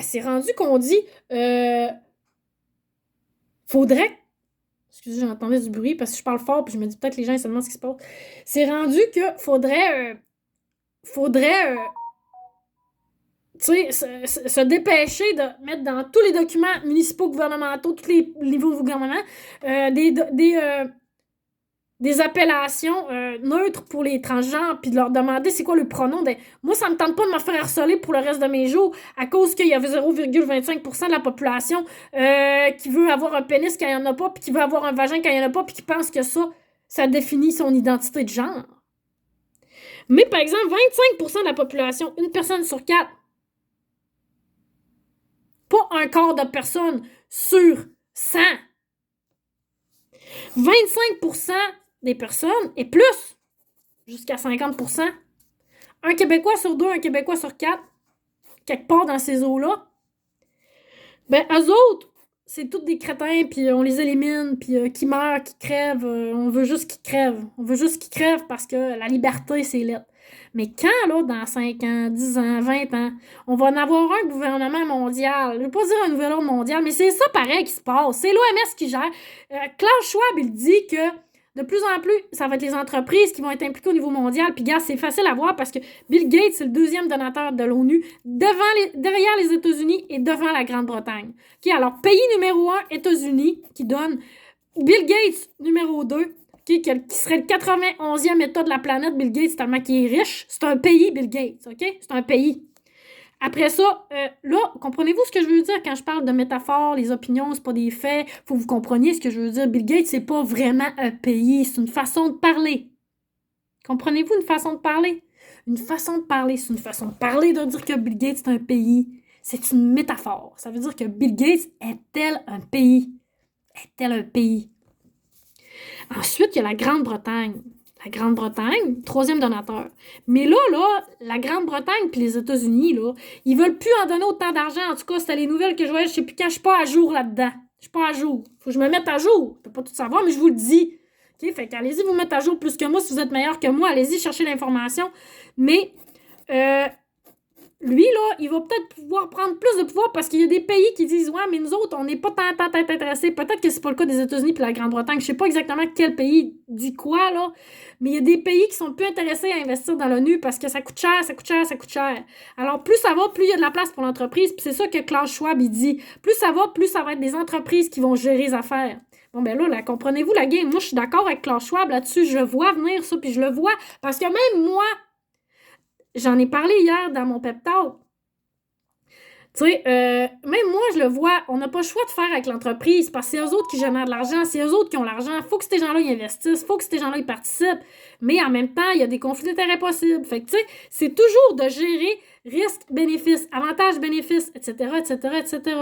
c'est rendu qu'on dit faudrait... Excusez, j'entendais du bruit parce que je parle fort puis je me dis peut-être que les gens ils se demandent ce qui se passe. C'est rendu que faudrait se dépêcher de mettre dans tous les documents municipaux, gouvernementaux, tous les niveaux du gouvernement, des appellations neutres pour les transgenres, puis de leur demander c'est quoi le pronom. Moi, ça me tente pas de me faire harceler pour le reste de mes jours à cause qu'il y avait 0,25% de la population qui veut avoir un pénis quand il n'y en a pas, puis qui veut avoir un vagin quand il n'y en a pas, puis qui pense que ça définit son identité de genre. Mais par exemple, 25% de la population, une personne sur 4, Pas un quart de personnes sur 100. 25% des personnes, et plus, jusqu'à 50%. Un Québécois sur 2, un Québécois sur 4, quelque part dans ces eaux-là. Ben, eux autres, c'est tous des crétins, puis on les élimine, puis qui meurent, qui crèvent, on veut juste qu'ils crèvent. On veut juste qu'ils crèvent parce que la liberté, c'est lettre. Mais quand, là, dans 5 ans, 10 ans, 20 ans, on va en avoir un gouvernement mondial, je veux pas dire un nouvel ordre mondial, mais c'est ça pareil qui se passe. C'est l'OMS qui gère. Klaus Schwab, il dit que de plus en plus, ça va être les entreprises qui vont être impliquées au niveau mondial. Puis, gars, c'est facile à voir parce que Bill Gates, c'est le 2e donateur de l'ONU derrière les États-Unis et devant la Grande-Bretagne. Okay, alors, pays numéro 1, États-Unis, qui donne Bill Gates, numéro 2, qui serait le 91e État de la planète, Bill Gates, tellement qu'il est riche. C'est un pays, Bill Gates, OK? C'est un pays. Après ça, là, comprenez-vous ce que je veux dire quand je parle de métaphores, les opinions, c'est pas des faits. Faut que vous compreniez ce que je veux dire. Bill Gates, c'est pas vraiment un pays, c'est une façon de parler. Comprenez-vous une façon de parler? Une façon de parler, c'est une façon de parler de dire que Bill Gates est un pays. C'est une métaphore. Ça veut dire que Bill Gates est-elle un pays? Est-elle un pays? Ensuite, il y a la Grande-Bretagne. La Grande-Bretagne, 3e donateur. Mais là, la Grande-Bretagne puis les États-Unis, là, ils veulent plus en donner autant d'argent. En tout cas, c'était les nouvelles que je voyais. Je sais plus quand, je suis pas à jour là-dedans. Je suis pas à jour. Faut que je me mette à jour. Je peux pas tout savoir, mais je vous le dis. OK? Fait qu'allez-y vous mettre à jour plus que moi si vous êtes meilleur que moi. Allez-y chercher l'information. Mais, lui, là, il va peut-être pouvoir prendre plus de pouvoir parce qu'il y a des pays qui disent « Ouais, mais nous autres, on n'est pas tant intéressés. » Peut-être que c'est pas le cas des États-Unis et la Grande-Bretagne. Je sais pas exactement quel pays dit quoi, là. Mais il y a des pays qui sont plus intéressés à investir dans l'ONU parce que ça coûte cher, ça coûte cher, ça coûte cher. Alors, plus ça va, plus il y a de la place pour l'entreprise. Puis c'est ça que Klaus Schwab, il dit. Plus ça va être des entreprises qui vont gérer les affaires. Bon, ben là, comprenez-vous la game? Moi, je suis d'accord avec Klaus Schwab là-dessus. Je vois venir ça, puis je le vois. Parce que même moi, j'en ai parlé hier dans mon pep talk. Tu sais, même moi, je le vois, on n'a pas le choix de faire avec l'entreprise parce que c'est eux autres qui génèrent de l'argent, c'est eux autres qui ont l'argent. Il faut que ces gens-là y investissent, il faut que ces gens-là y participent. Mais en même temps, il y a des conflits d'intérêts possibles. Fait que, tu sais, c'est toujours de gérer risque-bénéfice, avantage-bénéfice, etc., etc., etc.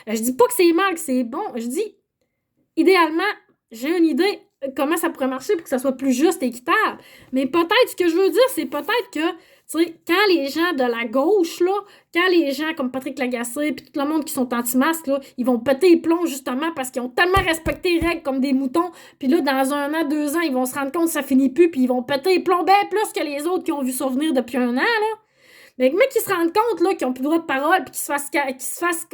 Je dis pas que c'est mal, que c'est bon. Je dis, idéalement, j'ai une idée comment ça pourrait marcher pour que ça soit plus juste et équitable. Mais peut-être, ce que je veux dire, c'est peut-être que tu sais, quand les gens de la gauche, là, quand les gens comme Patrick Lagacé puis tout le monde qui sont anti-masques, là, ils vont péter les plombs justement parce qu'ils ont tellement respecté les règles comme des moutons, puis là, dans 1 an, 2 ans, ils vont se rendre compte que ça finit plus, puis ils vont péter les plombs bien plus que les autres qui ont vu ça venir depuis 1 an, là. Mais mec qui se rendent compte là, qu'ils n'ont plus le droit de parole puis qu'ils se fassent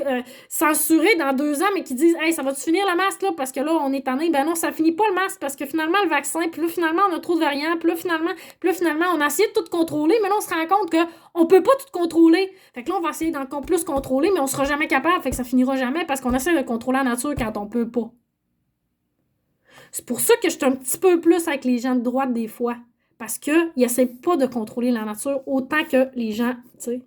censurer dans 2 ans, mais qui disent « Hey, ça va-tu finir le masque là? Parce que là, on est tanné. » Ben non, ça finit pas le masque parce que finalement, le vaccin, puis là, finalement, on a trop de variants, puis là, finalement, on a essayé de tout contrôler, mais là, on se rend compte qu'on peut pas tout contrôler. Fait que là, on va essayer d'encore plus contrôler, mais on sera jamais capable, fait que ça finira jamais parce qu'on essaie de contrôler la nature quand on peut pas. C'est pour ça que je suis un petit peu plus avec les gens de droite des fois. Parce qu'ils n'essaient pas de contrôler la nature autant que les gens, tu sais.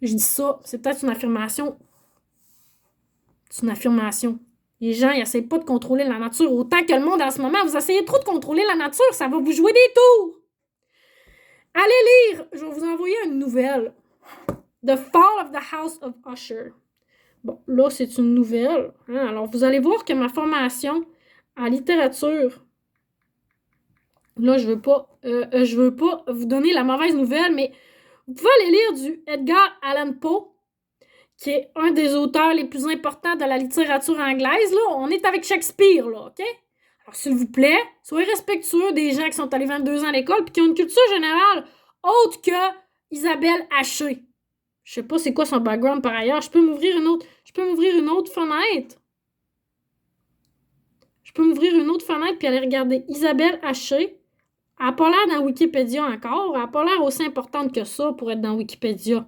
Je dis ça, c'est peut-être une affirmation. C'est une affirmation. Les gens, ils n'essaient pas de contrôler la nature autant que le monde en ce moment. Vous essayez trop de contrôler la nature, ça va vous jouer des tours. Allez lire, je vais vous envoyer une nouvelle. The Fall of the House of Usher. Bon, là, c'est une nouvelle. Hein? Alors, vous allez voir que ma formation en littérature... Là, je veux pas vous donner la mauvaise nouvelle, mais vous pouvez aller lire du Edgar Allan Poe, qui est un des auteurs les plus importants de la littérature anglaise. Là, on est avec Shakespeare, là, OK? Alors, s'il vous plaît, soyez respectueux des gens qui sont allés 22 ans à l'école puis qui ont une culture générale autre que Isabelle Haché. Je sais pas c'est quoi son background par ailleurs. Je peux m'ouvrir une autre fenêtre. Je peux m'ouvrir une autre fenêtre puis aller regarder Isabelle Haché. Elle n'a pas l'air dans Wikipédia encore. Elle n'a pas l'air aussi importante que ça pour être dans Wikipédia.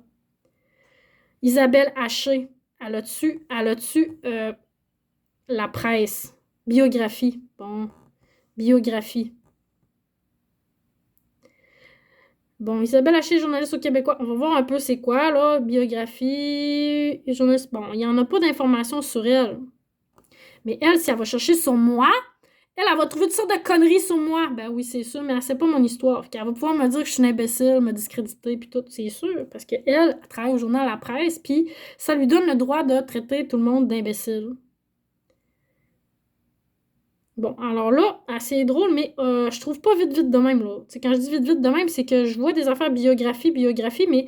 Isabelle Haché. Elle a-tu la presse? Biographie. Bon. Biographie. Bon, Isabelle Haché, journaliste au Québécois. On va voir un peu c'est quoi, là. Biographie. Journaliste. Bon, il n'y en a pas d'informations sur elle. Mais elle, si elle va chercher sur moi, Elle va trouver toutes sortes de conneries sur moi. Ben oui, c'est sûr, mais elle sait pas mon histoire. Elle va pouvoir me dire que je suis une imbécile, me discréditer, puis tout, c'est sûr. Parce qu'elle, elle travaille au journal La Presse, puis ça lui donne le droit de traiter tout le monde d'imbécile. Bon, alors là, assez drôle, mais je trouve pas vite de même, là. T'sais, quand je dis vite de même, c'est que je vois des affaires biographie, mais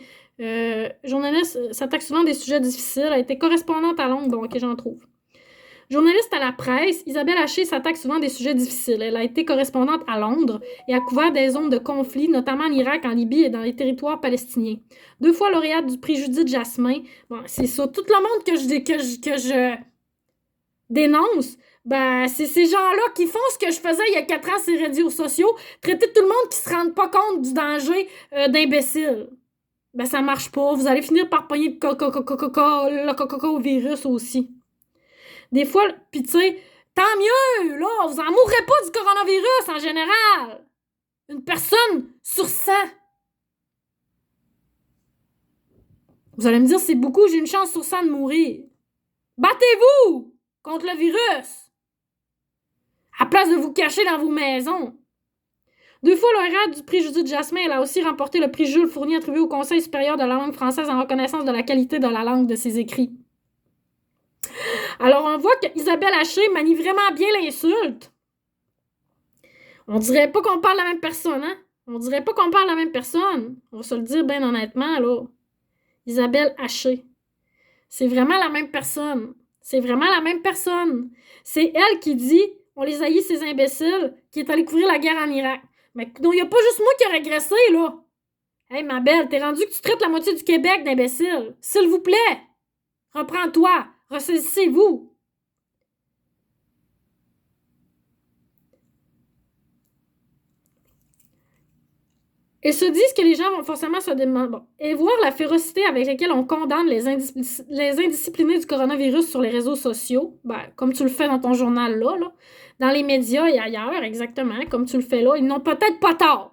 journaliste s'attaque souvent à des sujets difficiles. Elle a été correspondante à Londres, bon, ok, j'en trouve. Journaliste à la presse, Isabelle Haché s'attaque souvent à des sujets difficiles. Elle a été correspondante à Londres et a couvert des zones de conflit, notamment en Irak, en Libye et dans les territoires palestiniens. 2 fois lauréate du prix Judith Jasmin. Bon, c'est ça. Tout le monde que je dénonce, ben, c'est ces gens-là qui font ce que je faisais il y a 4 ans sur les réseaux sociaux, traiter tout le monde qui se rendent pas compte du danger d'imbéciles. Ben, ça marche pas. Vous allez finir par pogner le coronavirus aussi. Des fois, pis tu sais, tant mieux, là, vous en mourrez pas du coronavirus en général. Une personne sur 100. Vous allez me dire, c'est beaucoup, j'ai une chance sur 100 de mourir. Battez-vous contre le virus. À place de vous cacher dans vos maisons. 2 fois lauréate du prix Judith Jasmin, elle a aussi remporté le prix Jules Fournier attribué au Conseil supérieur de la langue française en reconnaissance de la qualité de la langue de ses écrits. Alors, on voit qu'Isabelle Haché manie vraiment bien l'insulte. On dirait pas qu'on parle de la même personne, hein? On dirait pas qu'on parle de la même personne. On va se le dire bien honnêtement, là. Isabelle Haché. C'est vraiment la même personne. C'est vraiment la même personne. C'est elle qui dit « On les haït, ces imbéciles », qui est allée couvrir la guerre en Irak. Mais non, il n'y a pas juste moi qui a régressé, là. Hey, ma belle, t'es rendu que tu traites la moitié du Québec d'imbéciles. S'il vous plaît, reprends-toi. Ressaisissez-vous. Ils se disent que les gens vont forcément se demander... Bon. Et voir la férocité avec laquelle on condamne les indisciplinés du coronavirus sur les réseaux sociaux, ben, comme tu le fais dans ton journal là, dans les médias et ailleurs, exactement, comme tu le fais là, ils n'ont peut-être pas tort.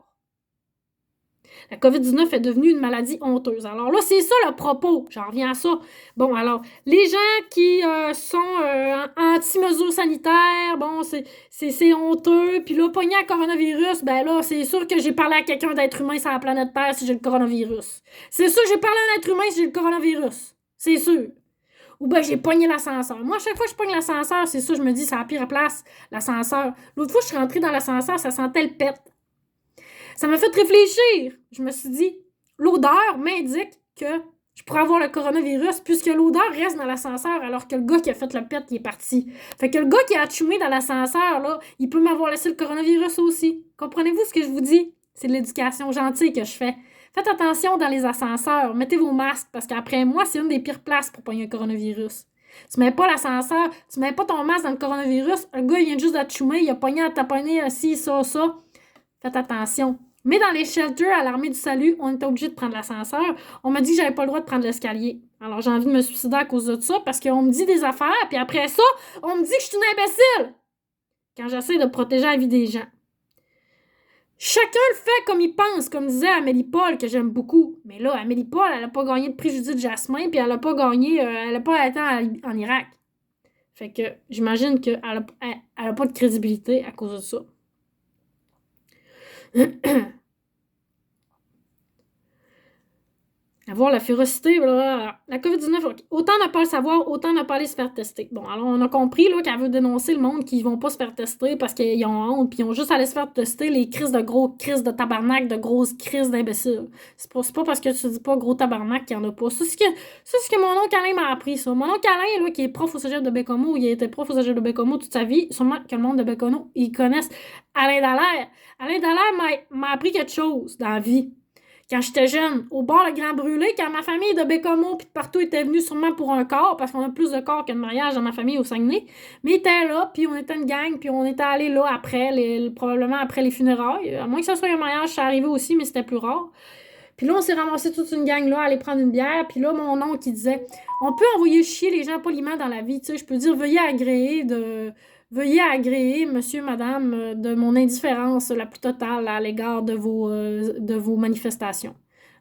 La COVID-19 est devenue une maladie honteuse. Alors là, c'est ça le propos. J'en reviens à ça. Bon, alors, les gens qui sont anti-mesures sanitaires, bon, c'est honteux. Puis là, pogné à coronavirus, ben là, c'est sûr que j'ai parlé à quelqu'un d'être humain sur la planète Terre si j'ai le coronavirus. C'est sûr que j'ai parlé à un être humain si j'ai le coronavirus. C'est sûr. Ou ben j'ai pogné l'ascenseur. Moi, à chaque fois que je pogne l'ascenseur, c'est ça, je me dis, c'est la pire place, l'ascenseur. L'autre fois, je suis rentrée dans l'ascenseur, ça sentait le pet. Ça m'a fait réfléchir. Je me suis dit, l'odeur m'indique que je pourrais avoir le coronavirus puisque l'odeur reste dans l'ascenseur alors que le gars qui a fait le pet, il est parti. Fait que le gars qui a atchoumé dans l'ascenseur, là, il peut m'avoir laissé le coronavirus aussi. Comprenez-vous ce que je vous dis? C'est de l'éducation gentille que je fais. Faites attention dans les ascenseurs. Mettez vos masques parce qu'après moi, c'est une des pires places pour pogner un coronavirus. Tu mets pas l'ascenseur, tu mets pas ton masque dans le coronavirus. Un gars, il vient juste d'atchoumer, il a pogné à taponner, ci, ça. Faites attention. Mais dans les shelters à l'Armée du Salut, on était obligé de prendre l'ascenseur. On m'a dit que j'avais pas le droit de prendre l'escalier. Alors j'ai envie de me suicider à cause de ça parce qu'on me dit des affaires, puis après ça, on me dit que je suis une imbécile quand j'essaie de protéger la vie des gens. Chacun le fait comme il pense, comme disait Amélie Paul, que j'aime beaucoup. Mais là, Amélie Paul, elle a pas gagné de prix Judith Jasmin, puis elle a pas gagné, elle a pas été en Irak. Fait que j'imagine qu'elle a pas de crédibilité à cause de ça. Avoir la férocité, blablabla. La COVID-19, okay. Autant ne pas le savoir, autant ne pas aller se faire tester. Bon, alors on a compris là, qu'elle veut dénoncer le monde qui ne vont pas se faire tester parce qu'ils ont honte, puis ils ont juste à aller se faire tester les crises de gros crises de tabarnak, de grosses crises d'imbéciles. C'est pas parce que tu dis pas gros tabarnak qu'il n'y en a pas. Ça, c'est ce que mon oncle Alain m'a appris, ça. Mon oncle Alain, là, qui est prof au cégep de Bécomo, il a été prof au cégep de Bécomo toute sa vie, sûrement que le monde de Bécomo, ils connaissent Alain Dallaire. Alain Dallaire m'a appris quelque chose dans la vie. Quand j'étais jeune, au bord le Grand Brûlé, quand ma famille de Bécomo puis de partout était venue sûrement pour un corps, parce qu'on a plus de corps que de mariage dans ma famille au Saguenay, mais ils étaient là, puis on était une gang, puis on était allés là après, probablement après les funérailles. À moins que ce soit un mariage, ça arrivait aussi, mais c'était plus rare. Puis là, on s'est ramassé toute une gang là, à aller prendre une bière, puis là, mon oncle qui disait « On peut envoyer chier les gens poliment dans la vie, tu sais, je peux dire veuillez agréer, monsieur, madame, de mon indifférence la plus totale à l'égard de vos manifestations. »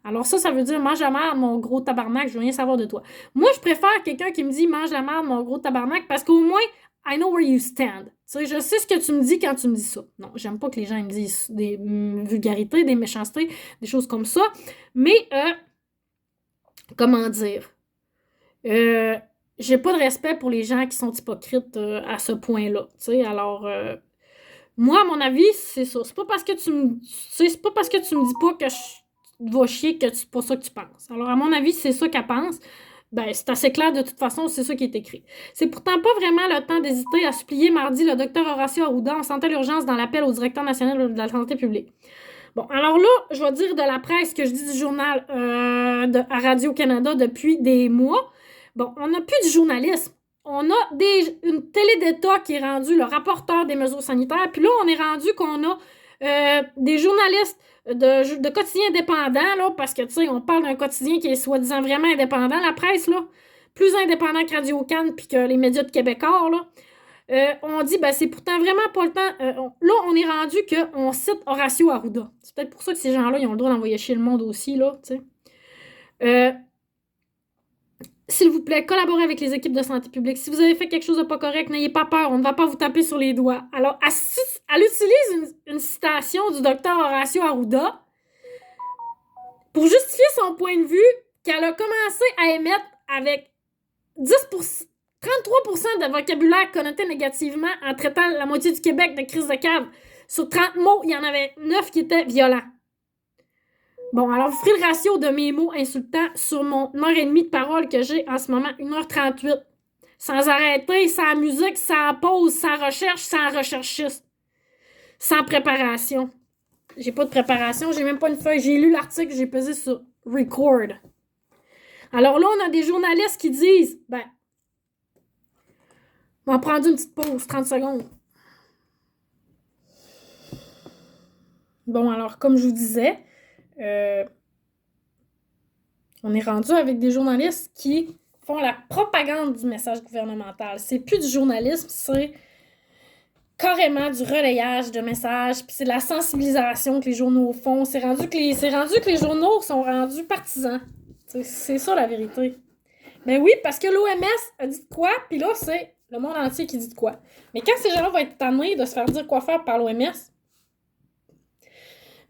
Alors ça veut dire « Mange la merde, mon gros tabarnak, je veux rien savoir de toi. » Moi, je préfère quelqu'un qui me dit « Mange la merde, mon gros tabarnak » parce qu'au moins, I know where you stand. Tu sais, je sais ce que tu me dis quand tu me dis ça. Non, j'aime pas que les gens me disent des vulgarités, des méchancetés, des choses comme ça. Mais, comment dire? J'ai pas de respect pour les gens qui sont hypocrites à ce point-là. Tu sais, alors, moi, à mon avis, c'est ça. C'est pas parce que tu me, tu sais, c'est pas parce que tu me dis pas que je vais chier que c'est pas ça que tu penses. Alors, à mon avis, c'est ça qu'elle pense. Ben, c'est assez clair de toute façon, c'est ça qui est écrit. C'est pourtant pas vraiment le temps d'hésiter à supplier mardi le docteur Horacio Arruda. On sentait l'urgence dans l'appel au directeur national de la santé publique. Bon, alors là, je vais dire de la presse que je dis du journal à Radio-Canada depuis des mois. Bon, on n'a plus du journalisme. On a une télé d'État qui est rendue le rapporteur des mesures sanitaires. Puis là, on est rendu qu'on a des journalistes de quotidiens indépendants, là, parce que, tu sais, on parle d'un quotidien qui est soi-disant vraiment indépendant, la presse, là, plus indépendant que Radio-Can puis que les médias de Québécois, là. On dit, ben, c'est pourtant vraiment pas le temps. Là, on est rendu qu'on cite Horacio Arruda. C'est peut-être pour ça que ces gens-là, ils ont le droit d'envoyer chier le monde aussi, là, tu sais. S'il vous plaît, collaborez avec les équipes de santé publique. Si vous avez fait quelque chose de pas correct, n'ayez pas peur, on ne va pas vous taper sur les doigts. Alors, elle utilise une citation du docteur Horacio Arruda pour justifier son point de vue qu'elle a commencé à émettre avec 33% de vocabulaire connoté négativement en traitant la moitié du Québec de crise de cave. Sur 30 mots, il y en avait 9 qui étaient violents. Bon, alors vous ferez le ratio de mes mots insultants sur mon 1h30 de parole que j'ai en ce moment, 1h38. Sans arrêter, sans musique, sans pause, sans recherche, sans recherchiste. Sans préparation. J'ai pas de préparation, j'ai même pas une feuille. J'ai lu l'article, j'ai pesé sur record. Alors là, on a des journalistes qui disent, ben, on va prendre une petite pause, 30 secondes. Bon, alors, comme je vous disais, on est rendu avec des journalistes qui font la propagande du message gouvernemental. C'est plus du journalisme, c'est carrément du relayage de messages, puis c'est de la sensibilisation que les journaux font. C'est rendu que les journaux sont rendus partisans. C'est ça la vérité. Ben oui, parce que l'OMS a dit de quoi, puis là, c'est le monde entier qui dit de quoi. Mais quand ces gens-là vont être tannés de se faire dire quoi faire par l'OMS,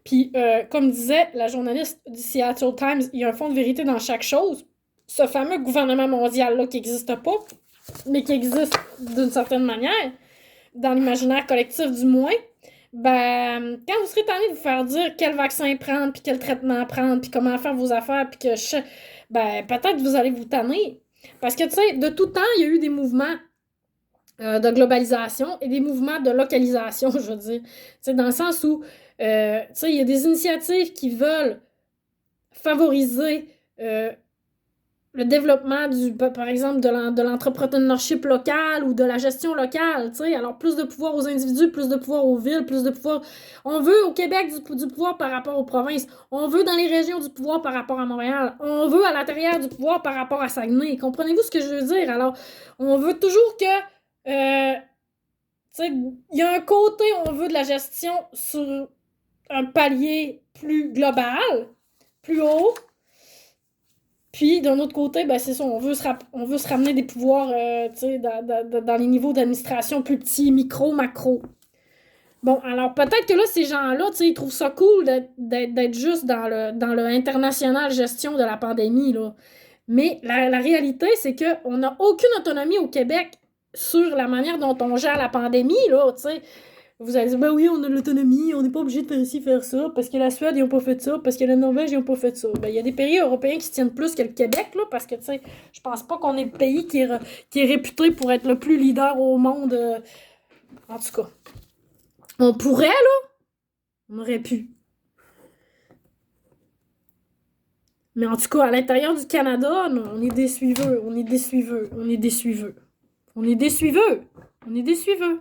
puis, comme disait la journaliste du Seattle Times, il y a un fond de vérité dans chaque chose. Ce fameux gouvernement mondial-là qui n'existe pas, mais qui existe d'une certaine manière, dans l'imaginaire collectif du moins, ben, quand vous serez tanné de vous faire dire quel vaccin prendre, puis quel traitement prendre, puis comment faire vos affaires, puis que ben, peut-être vous allez vous tanner. Parce que, tu sais, de tout temps, il y a eu des mouvements de globalisation et des mouvements de localisation, je veux dire. Tu sais, dans le sens où, tu sais, il y a des initiatives qui veulent favoriser le développement par exemple, de l'entrepreneurship local ou de la gestion locale, tu sais. Alors, plus de pouvoir aux individus, plus de pouvoir aux villes, plus de pouvoir... On veut au Québec du pouvoir par rapport aux provinces. On veut dans les régions du pouvoir par rapport à Montréal. On veut à l'intérieur du pouvoir par rapport à Saguenay. Comprenez-vous ce que je veux dire? Alors, on veut toujours que... tu sais, il y a un côté, on veut de la gestion sur un palier plus global, plus haut. Puis, d'un autre côté, ben, c'est ça, on veut se ramener des pouvoirs dans les niveaux d'administration plus petits, micro, macro. Bon, alors peut-être que là, ces gens-là, ils trouvent ça cool d'être juste dans le international gestion de la pandémie, là. Mais la réalité, c'est qu'on n'a aucune autonomie au Québec sur la manière dont on gère la pandémie, là, tu sais. Vous allez dire, ben oui, on a l'autonomie, on n'est pas obligé de faire ci, faire ça, parce que la Suède, ils n'ont pas fait ça, parce que la Norvège, ils n'ont pas fait ça. Ben, il y a des pays européens qui se tiennent plus que le Québec, là, parce que, tu sais, je pense pas qu'on est le pays qui est réputé pour être le plus leader au monde. En tout cas, on pourrait, là, on aurait pu. Mais en tout cas, à l'intérieur du Canada, non, on est des suiveux, on est des suiveux, on est des suiveux. On est des suiveux, on est des suiveux.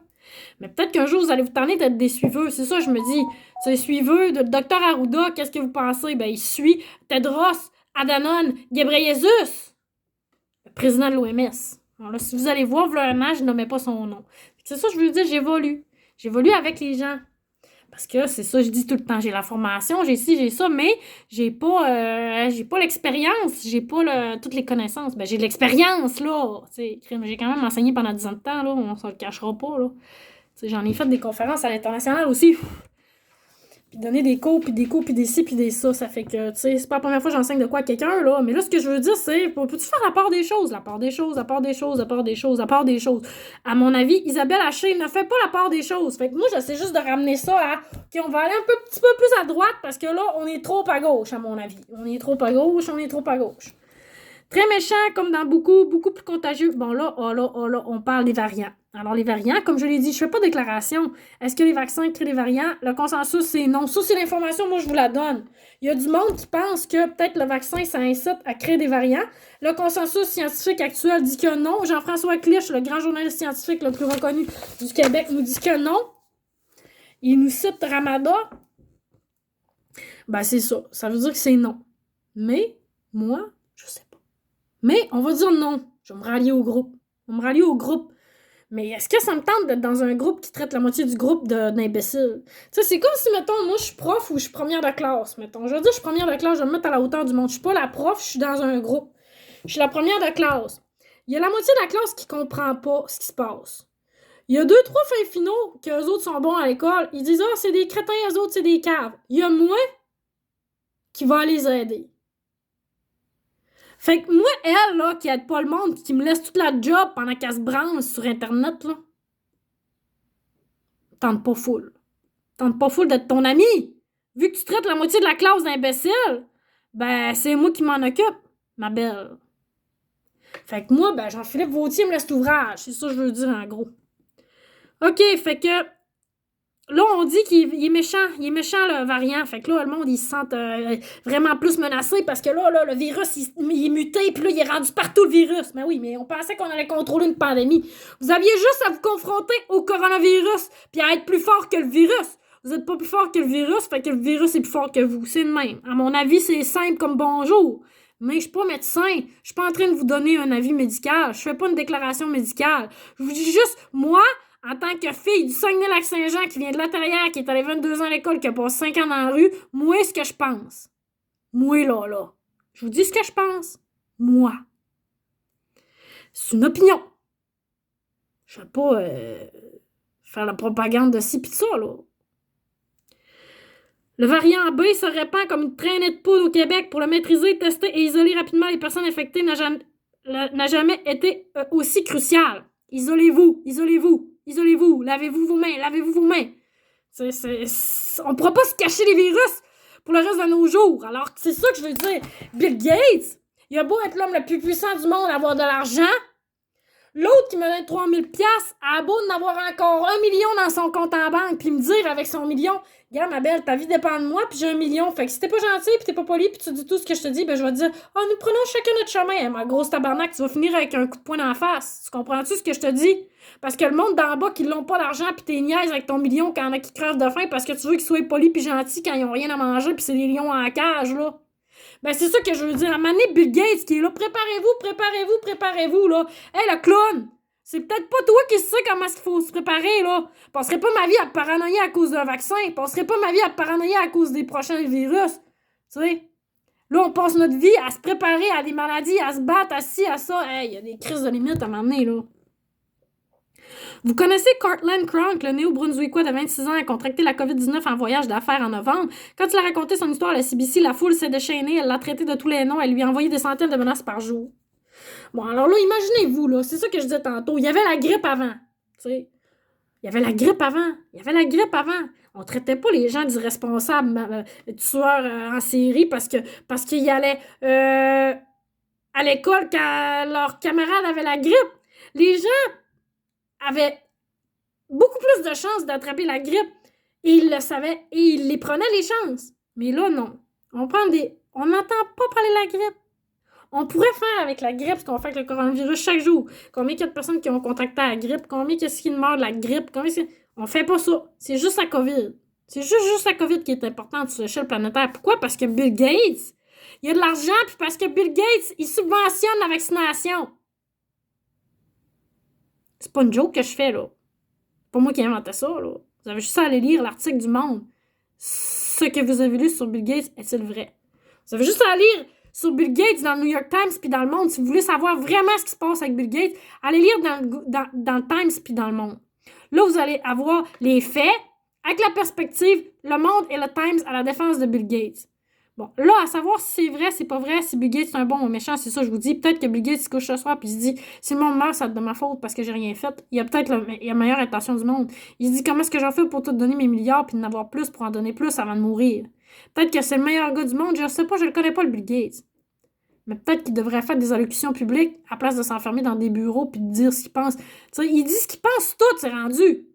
Mais peut-être qu'un jour, vous allez vous tanner d'être des suiveux. C'est ça, je me dis. C'est suiveux de Dr Arruda. Qu'est-ce que vous pensez? Ben, il suit Tedros Adhanom Ghebreyesus, le président de l'OMS. Alors là, si vous allez voir, voilà un an, je nommais pas son nom. C'est ça, je veux dire, j'évolue. J'évolue avec les gens. Parce que c'est ça, je dis tout le temps. J'ai la formation, j'ai ci, j'ai ça, mais j'ai pas l'expérience, j'ai pas toutes les connaissances. Ben, j'ai de l'expérience, là. T'sais, j'ai quand même enseigné pendant 10 ans de temps, là. On se le cachera pas, là. sais, j'en ai fait des conférences à l'international aussi. Puis donner des cours, puis des ci, puis des ça. Ça fait que, tu sais, c'est pas la première fois que j'enseigne de quoi à quelqu'un, là. Mais là, ce que je veux dire, c'est, peux-tu faire la part des choses? La part des choses, la part des choses, la part des choses, la part des choses. À mon avis, Isabelle Haché ne fait pas la part des choses. Fait que moi, j'essaie juste de ramener ça à, OK, on va aller un petit peu plus à droite, parce que là, on est trop à gauche, à mon avis. On est trop à gauche, on est trop à gauche. Très méchant, comme dans beaucoup plus contagieux. Bon, là, on parle des variants. Alors, les variants, comme je l'ai dit, je fais pas de déclaration. Est-ce que les vaccins créent des variants? Le consensus, c'est non. Ça, c'est l'information, moi, je vous la donne. Il y a du monde qui pense que peut-être le vaccin, ça incite à créer des variants. Le consensus scientifique actuel dit que non. Jean-François Clich, le grand journaliste scientifique le plus reconnu du Québec, nous dit que non. Il nous cite Ramada. Ben, c'est ça. Ça veut dire que c'est non. Mais, moi, je sais pas. Mais on va dire non. Je vais me rallier au groupe. On va me rallier au groupe. Mais est-ce que ça me tente d'être dans un groupe qui traite la moitié du groupe d'imbéciles? Tu sais, c'est comme si, mettons, moi, je suis prof ou je suis première de classe, mettons. Je veux dire, je suis première de classe, je vais me mettre à la hauteur du monde. Je suis pas la prof, je suis dans un groupe. Je suis la première de classe. Il y a la moitié de la classe qui comprend pas ce qui se passe. Il y a 2-3 fins finaux qu'eux autres sont bons à l'école. Ils disent, ah, c'est des crétins, eux autres, c'est des caves. Il y a moi qui va les aider. Fait que moi, elle, là, qui aide pas le monde, qui me laisse toute la job pendant qu'elle se branle sur Internet, là, tente pas full. Tente pas full d'être ton ami. Vu que tu traites la moitié de la classe d'imbéciles, ben, c'est moi qui m'en occupe, ma belle. Fait que moi, ben, Jean-Philippe Vautier me laisse l'ouvrage. C'est ça que je veux dire, en gros. OK, fait que là, on dit qu'il est méchant. Il est méchant, le variant. Fait que là, le monde, il se sent vraiment plus menacé parce que là, le virus, il est muté, puis là, il est rendu partout, le virus. Mais oui, mais on pensait qu'on allait contrôler une pandémie. Vous aviez juste à vous confronter au coronavirus, puis à être plus fort que le virus. Vous êtes pas plus fort que le virus, fait que le virus est plus fort que vous. C'est le même. À mon avis, c'est simple comme bonjour. Mais je suis pas médecin. Je suis pas en train de vous donner un avis médical. Je fais pas une déclaration médicale. Je vous dis juste, moi, en tant que fille du Saguenay-Lac-Saint-Jean qui vient de l'intérieur, qui est allée 22 ans à l'école, qui a passé 5 ans dans la rue, moi, ce que je pense. Moi, là. Je vous dis ce que je pense. Moi. C'est une opinion. Je vais pas faire la propagande de ci pis de ça, là. Le variant B se répand comme une traînée de poudre au Québec. Pour le maîtriser, tester et isoler rapidement les personnes infectées n'a jamais été aussi crucial. Isolez-vous. Lavez-vous vos mains. On pourra pas se cacher les virus pour le reste de nos jours. Alors, c'est ça que je veux dire. Bill Gates, il a beau être l'homme le plus puissant du monde, avoir de l'argent. L'autre qui me donne 3000 piastres a beau d'en avoir encore 1 million dans son compte en banque, puis me dire avec son million, regarde ma belle, ta vie dépend de moi, puis j'ai 1 million. Fait que si t'es pas gentil, puis t'es pas poli, puis tu dis tout ce que je te dis, ben je vais te dire, oh, nous prenons chacun notre chemin. Ma grosse tabarnak, tu vas finir avec un coup de poing dans la face. Tu comprends-tu ce que je te dis? Parce que le monde d'en bas qui l'ont pas l'argent, puis t'es niaise avec ton million quand il y en a qui crèvent de faim parce que tu veux qu'ils soient polis puis gentils quand ils ont rien à manger, puis c'est des lions en cage, là. Ben, c'est ça que je veux dire. À un moment donné, Bill Gates qui est là, préparez-vous, là. Hey, le clown! C'est peut-être pas toi qui sais comment il faut se préparer, là. Je passerai pas ma vie à paranoïer à cause d'un vaccin. Je passerai pas ma vie à paranoïer à cause des prochains virus. Tu sais? Là, on passe notre vie à se préparer à des maladies, à se battre, à ci, à ça. Hey, il y a des crises de limite à un moment donné, là. Vous connaissez Cortland Cronk, le néo-brunswickois de 26 ans, a contracté la COVID-19 en voyage d'affaires en novembre. Quand il a raconté son histoire à la CBC, la foule s'est déchaînée, elle l'a traité de tous les noms, elle lui a envoyé des centaines de menaces par jour. Bon, alors là, imaginez-vous, là, c'est ça que je disais tantôt, il y avait la grippe avant, tu sais. Il y avait la grippe avant. On traitait pas les gens d'irresponsables, tueurs en série parce qu'ils allaient à l'école quand leurs camarades avaient la grippe. Les gens avaient beaucoup plus de chances d'attraper la grippe et ils le savaient et ils les prenaient les chances. Mais là, non. On n'entend pas parler de la grippe. On pourrait faire avec la grippe ce qu'on fait avec le coronavirus chaque jour. Combien il y a de personnes qui ont contracté la grippe? Combien il y a qui meurent de la grippe? On fait pas ça. C'est juste la COVID. C'est juste la COVID qui est importante sur l'échelle planétaire. Pourquoi? Parce que Bill Gates, il y a de l'argent, puis parce que Bill Gates, il subventionne la vaccination. C'est pas une joke que je fais, là. C'est pas moi qui ai inventé ça, là. Vous avez juste à aller lire l'article du Monde. Ce que vous avez lu sur Bill Gates, est-il vrai? Vous avez juste à lire sur Bill Gates dans le New York Times puis dans le Monde. Si vous voulez savoir vraiment ce qui se passe avec Bill Gates, allez lire dans le Times puis dans le Monde. Là, vous allez avoir les faits avec la perspective, le Monde et le Times à la défense de Bill Gates. Bon, là, à savoir si c'est vrai, c'est pas vrai, si Bill Gates est un bon ou un méchant, c'est ça, je vous dis. Peut-être que Bill Gates se couche ce soir puis il se dit, si le monde meurt, c'est de ma faute parce que j'ai rien fait. Il a peut-être la meilleure intention du monde. Il se dit, comment est-ce que j'en fais pour te donner mes milliards puis d'en avoir plus pour en donner plus avant de mourir? Peut-être que c'est le meilleur gars du monde, je sais pas, je le connais pas, le Bill Gates. Mais peut-être qu'il devrait faire des allocutions publiques à place de s'enfermer dans des bureaux puis de dire ce qu'il pense. Tu sais, il dit ce qu'il pense tout, c'est rendu.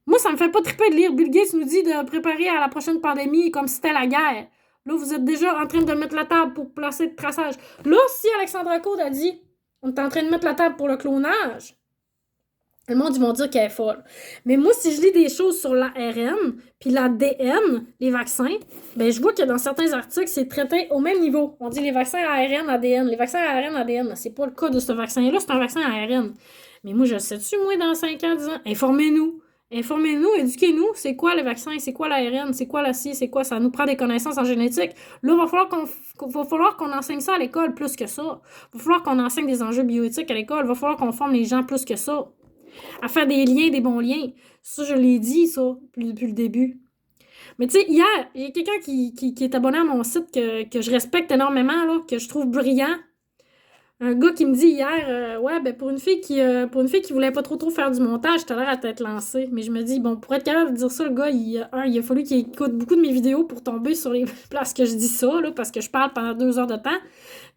Moi, ça me fait pas triper de lire Bill Gates nous dit de préparer à la prochaine pandémie comme si c'était la guerre. Là, vous êtes déjà en train de mettre la table pour placer le traçage. Là, si Alexandra Caude a dit on est en train de mettre la table pour le clonage, le monde, ils vont dire qu'elle est folle. Mais moi, si je lis des choses sur l'ARN puis l'ADN, les vaccins, ben je vois que dans certains articles, c'est traité au même niveau. On dit les vaccins ARN, ADN. Les vaccins ARN, ADN, c'est pas le cas de ce vaccin-là, c'est un vaccin ARN. Mais moi, je sais-tu, moi, dans 5 ans, 10 ans? Informez-nous. Informez-nous, éduquez-nous. C'est quoi les vaccins? C'est quoi l'ARN? C'est quoi la scie? C'est quoi? Ça nous prend des connaissances en génétique. Là, il va falloir qu'on enseigne ça à l'école plus que ça. Il va falloir qu'on enseigne des enjeux bioéthiques à l'école. Il va falloir qu'on forme les gens plus que ça. À faire des liens, des bons liens. Ça, je l'ai dit, ça, depuis le début. Mais tu sais, hier, il y a quelqu'un qui est abonné à mon site que je respecte énormément, là, que je trouve brillant. Un gars qui me dit hier, ouais, ben pour une fille qui voulait pas trop faire du montage, t'as l'air à t'être lancée. Mais je me dis, bon, pour être capable de dire ça, le gars, il a fallu qu'il écoute beaucoup de mes vidéos pour tomber sur les places que je dis ça, là, parce que je parle pendant 2 heures de temps.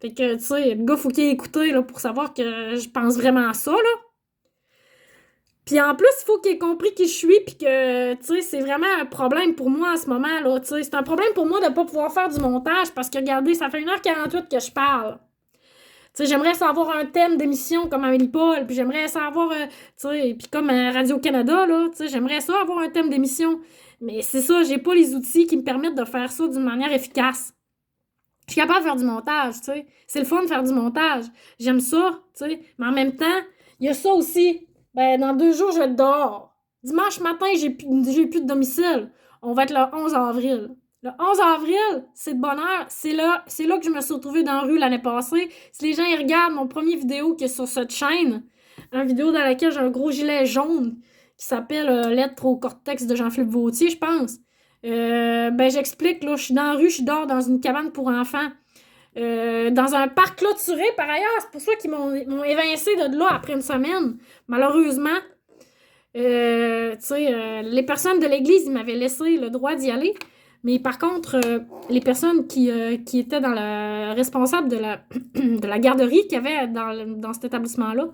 Fait que, tu sais, le gars, faut qu'il ait écouté, là, pour savoir que je pense vraiment à ça, là. Puis en plus, il faut qu'il ait compris qui je suis, puis que, tu sais, c'est vraiment un problème pour moi en ce moment, là, tu sais. C'est un problème pour moi de pas pouvoir faire du montage, parce que, regardez, ça fait 1h48 que je parle. Tu sais, j'aimerais savoir un thème d'émission comme Amélie Paul, puis j'aimerais savoir, tu sais, puis comme Radio-Canada, là, tu sais, j'aimerais ça avoir un thème d'émission. Mais c'est ça, j'ai pas les outils qui me permettent de faire ça d'une manière efficace. Je suis capable de faire du montage, tu sais. C'est le fun de faire du montage. J'aime ça, tu sais. Mais en même temps, il y a ça aussi. Ben, dans 2 jours, je vais être dehors. Dimanche matin, j'ai plus de domicile. On va être le 11 avril. Le 11 avril, c'est de bonne heure. C'est là que je me suis retrouvée dans la rue l'année passée. Si les gens ils regardent mon premier vidéo qui est sur cette chaîne, une vidéo dans laquelle j'ai un gros gilet jaune qui s'appelle Lettre au cortex de Jean-Philippe Vautier, je pense. Ben j'explique, là, je suis dans la rue, je dors dans une cabane pour enfants. Dans un parc clôturé, par ailleurs. C'est pour ça qu'ils m'ont évincé de là après une semaine. Malheureusement, les personnes de l'église, ils m'avaient laissé le droit d'y aller. Mais par contre, les personnes qui étaient dans la responsable de la garderie qu'il y avait dans cet établissement-là,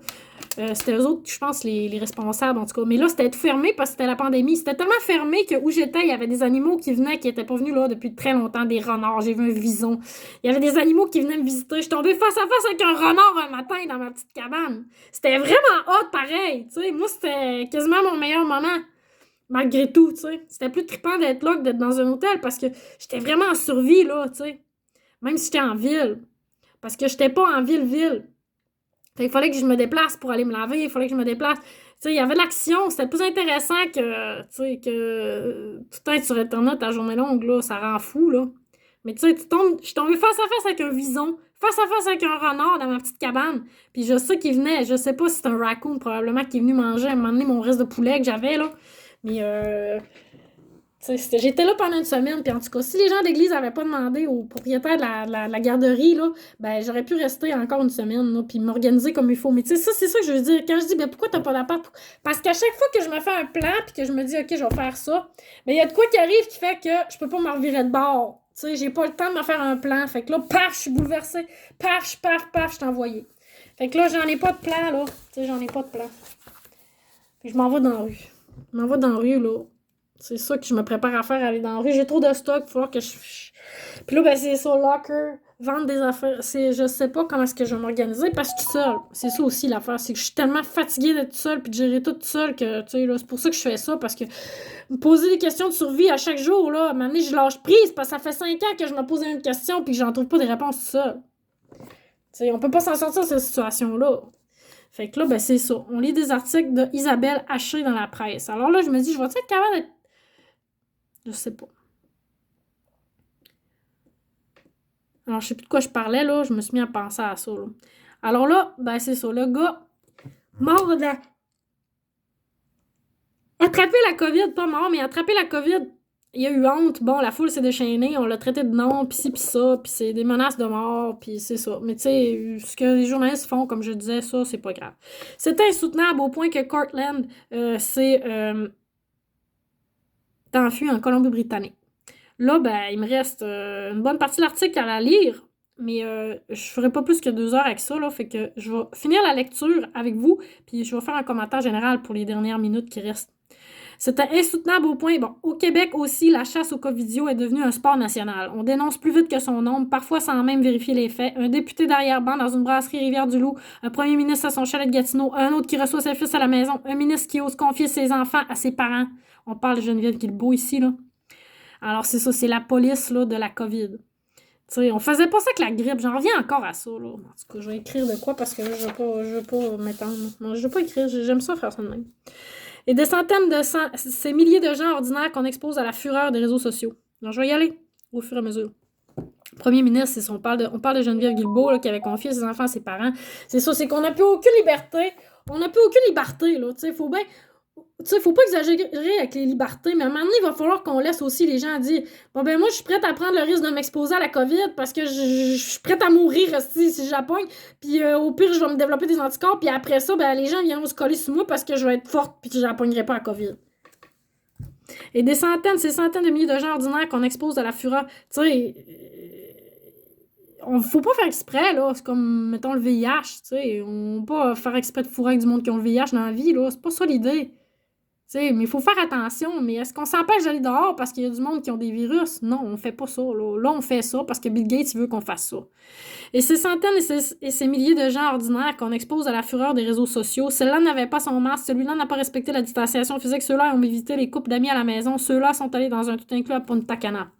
c'était eux autres, je pense, les responsables, en tout cas. Mais là, c'était tout fermé parce que c'était la pandémie. C'était tellement fermé que où j'étais, il y avait des animaux qui venaient, qui n'étaient pas venus là depuis très longtemps, des renards. J'ai vu un vison. Il y avait des animaux qui venaient me visiter. Je suis tombée face à face avec un renard un matin dans ma petite cabane. C'était vraiment hot, pareil. Tu sais, moi, c'était quasiment mon meilleur moment. Malgré tout, tu sais. C'était plus trippant d'être là que d'être dans un hôtel parce que j'étais vraiment en survie, là, tu sais. Même si j'étais en ville. Parce que j'étais pas en ville-ville. Fait qu'il fallait que je me déplace pour aller me laver, il fallait que je me déplace. Tu sais, il y avait de l'action, c'était plus intéressant que, tu sais, que tout être sur Internet à journée longue, là, ça rend fou, là. Mais tu sais, je suis tombée face à face avec un vison, face à face avec un renard dans ma petite cabane. Puis je sais qu'il venait, je sais pas si c'est un raccoon, probablement, qui est venu manger à un moment donné mon reste de poulet que j'avais, là. Mais, j'étais là pendant une semaine, puis en tout cas, si les gens d'église n'avaient pas demandé au propriétaire de la garderie, là, ben j'aurais pu rester encore une semaine, là, puis m'organiser comme il faut. Mais tu sais, ça, c'est ça que je veux dire. Quand je dis, ben pourquoi t'as pas d'appart? Parce qu'à chaque fois que je me fais un plan, puis que je me dis, OK, je vais faire ça, ben il y a de quoi qui arrive qui fait que je peux pas me revirer de bord. Tu sais, j'ai pas le temps de me faire un plan. Fait que là, paf, je suis bouleversée. Paf, je suis envoyée. Fait que là, j'en ai pas de plan, là. Tu sais, j'en ai pas de plan. Puis je m'en vais dans la rue. Je m'en vais dans la rue, là. C'est ça que je me prépare à faire, aller dans la rue. J'ai trop de stock, il va falloir que je... Puis là, ben c'est ça, locker, vendre des affaires. Je sais pas comment est-ce que je vais m'organiser parce que je suis seule. C'est ça aussi l'affaire, c'est que je suis tellement fatiguée d'être seule puis de gérer tout seule que, tu sais, là, c'est pour ça que je fais ça, parce que me poser des questions de survie à chaque jour, là, à un moment donné, je lâche prise parce que ça fait 5 ans que je me pose une question puis que j'en trouve pas des réponses seule. Tu sais, on peut pas s'en sortir de cette situation-là. Fait que là, ben c'est ça. On lit des articles de Isabelle Haché dans la presse. Alors là, je me dis, je vais être capable d'être... Je sais pas. Alors, je sais plus de quoi je parlais, là. Je me suis mis à penser à ça, là. Alors là, ben c'est ça. Le gars mort de Attraper la COVID, pas mort, mais attraper la COVID, il y a eu honte. Bon, la foule s'est déchaînée, on l'a traité de non, pis ci, pis ça, pis c'est des menaces de mort, pis c'est ça. Mais tu sais, ce que les journalistes font, comme je disais, ça, c'est pas grave. C'est insoutenable au point que Cortland s'est enfui en Colombie-Britannique. Là, ben, il me reste une bonne partie de l'article à la lire, mais je ferai pas plus que 2 heures avec ça, là, fait que je vais finir la lecture avec vous, puis je vais faire un commentaire général pour les dernières minutes qui restent. C'était insoutenable au point, bon, au Québec aussi, la chasse au Covidio est devenue un sport national. On dénonce plus vite que son nombre, parfois sans même vérifier les faits. Un député d'arrière-ban dans une brasserie Rivière-du-Loup, un premier ministre à son chalet de Gatineau, un autre qui reçoit ses fils à la maison, un ministre qui ose confier ses enfants à ses parents. On parle de Geneviève Guilbeault ici, là. Alors, c'est ça, c'est la police, là, de la COVID. T'sais, on faisait pas ça avec la grippe. J'en reviens encore à ça, là. En tout cas, je vais écrire de quoi parce que je veux pas m'étendre. Non, je veux pas écrire. J'aime ça faire ça de même. Et des centaines de ces milliers de gens ordinaires qu'on expose à la fureur des réseaux sociaux. Alors, je vais y aller au fur et à mesure. Premier ministre, c'est ça. On parle de Geneviève Guilbeault, là, qui avait confié ses enfants à ses parents. C'est ça, c'est qu'on n'a plus aucune liberté. On n'a plus aucune liberté, là. Tu sais, faut pas exagérer avec les libertés, mais à un moment donné, il va falloir qu'on laisse aussi les gens dire bon, ben, moi, je suis prête à prendre le risque de m'exposer à la COVID parce que je suis prête à mourir si je la pogne, puis au pire, je vais me développer des anticorps, puis après ça, ben, les gens viendront se coller sur moi parce que je vais être forte, puis que je la pognerai pas à la COVID. Et ces centaines de milliers de gens ordinaires qu'on expose à la fureur, tu sais, faut pas faire exprès, là. C'est comme, mettons, le VIH, tu sais. On peut pas faire exprès de fourrer avec du monde qui ont le VIH dans la vie, là. C'est pas ça l'idée. T'sais, mais il faut faire attention. Mais est-ce qu'on s'empêche d'aller dehors parce qu'il y a du monde qui ont des virus? Non, on fait pas ça. Là, on fait ça parce que Bill Gates veut qu'on fasse ça. Et ces centaines et ces milliers de gens ordinaires qu'on expose à la fureur des réseaux sociaux, ceux-là n'avaient pas son masque, celui-là n'a pas respecté la distanciation physique, ceux-là ont évité les couples d'amis à la maison, ceux-là sont allés dans un tout inclus à Punta Cana.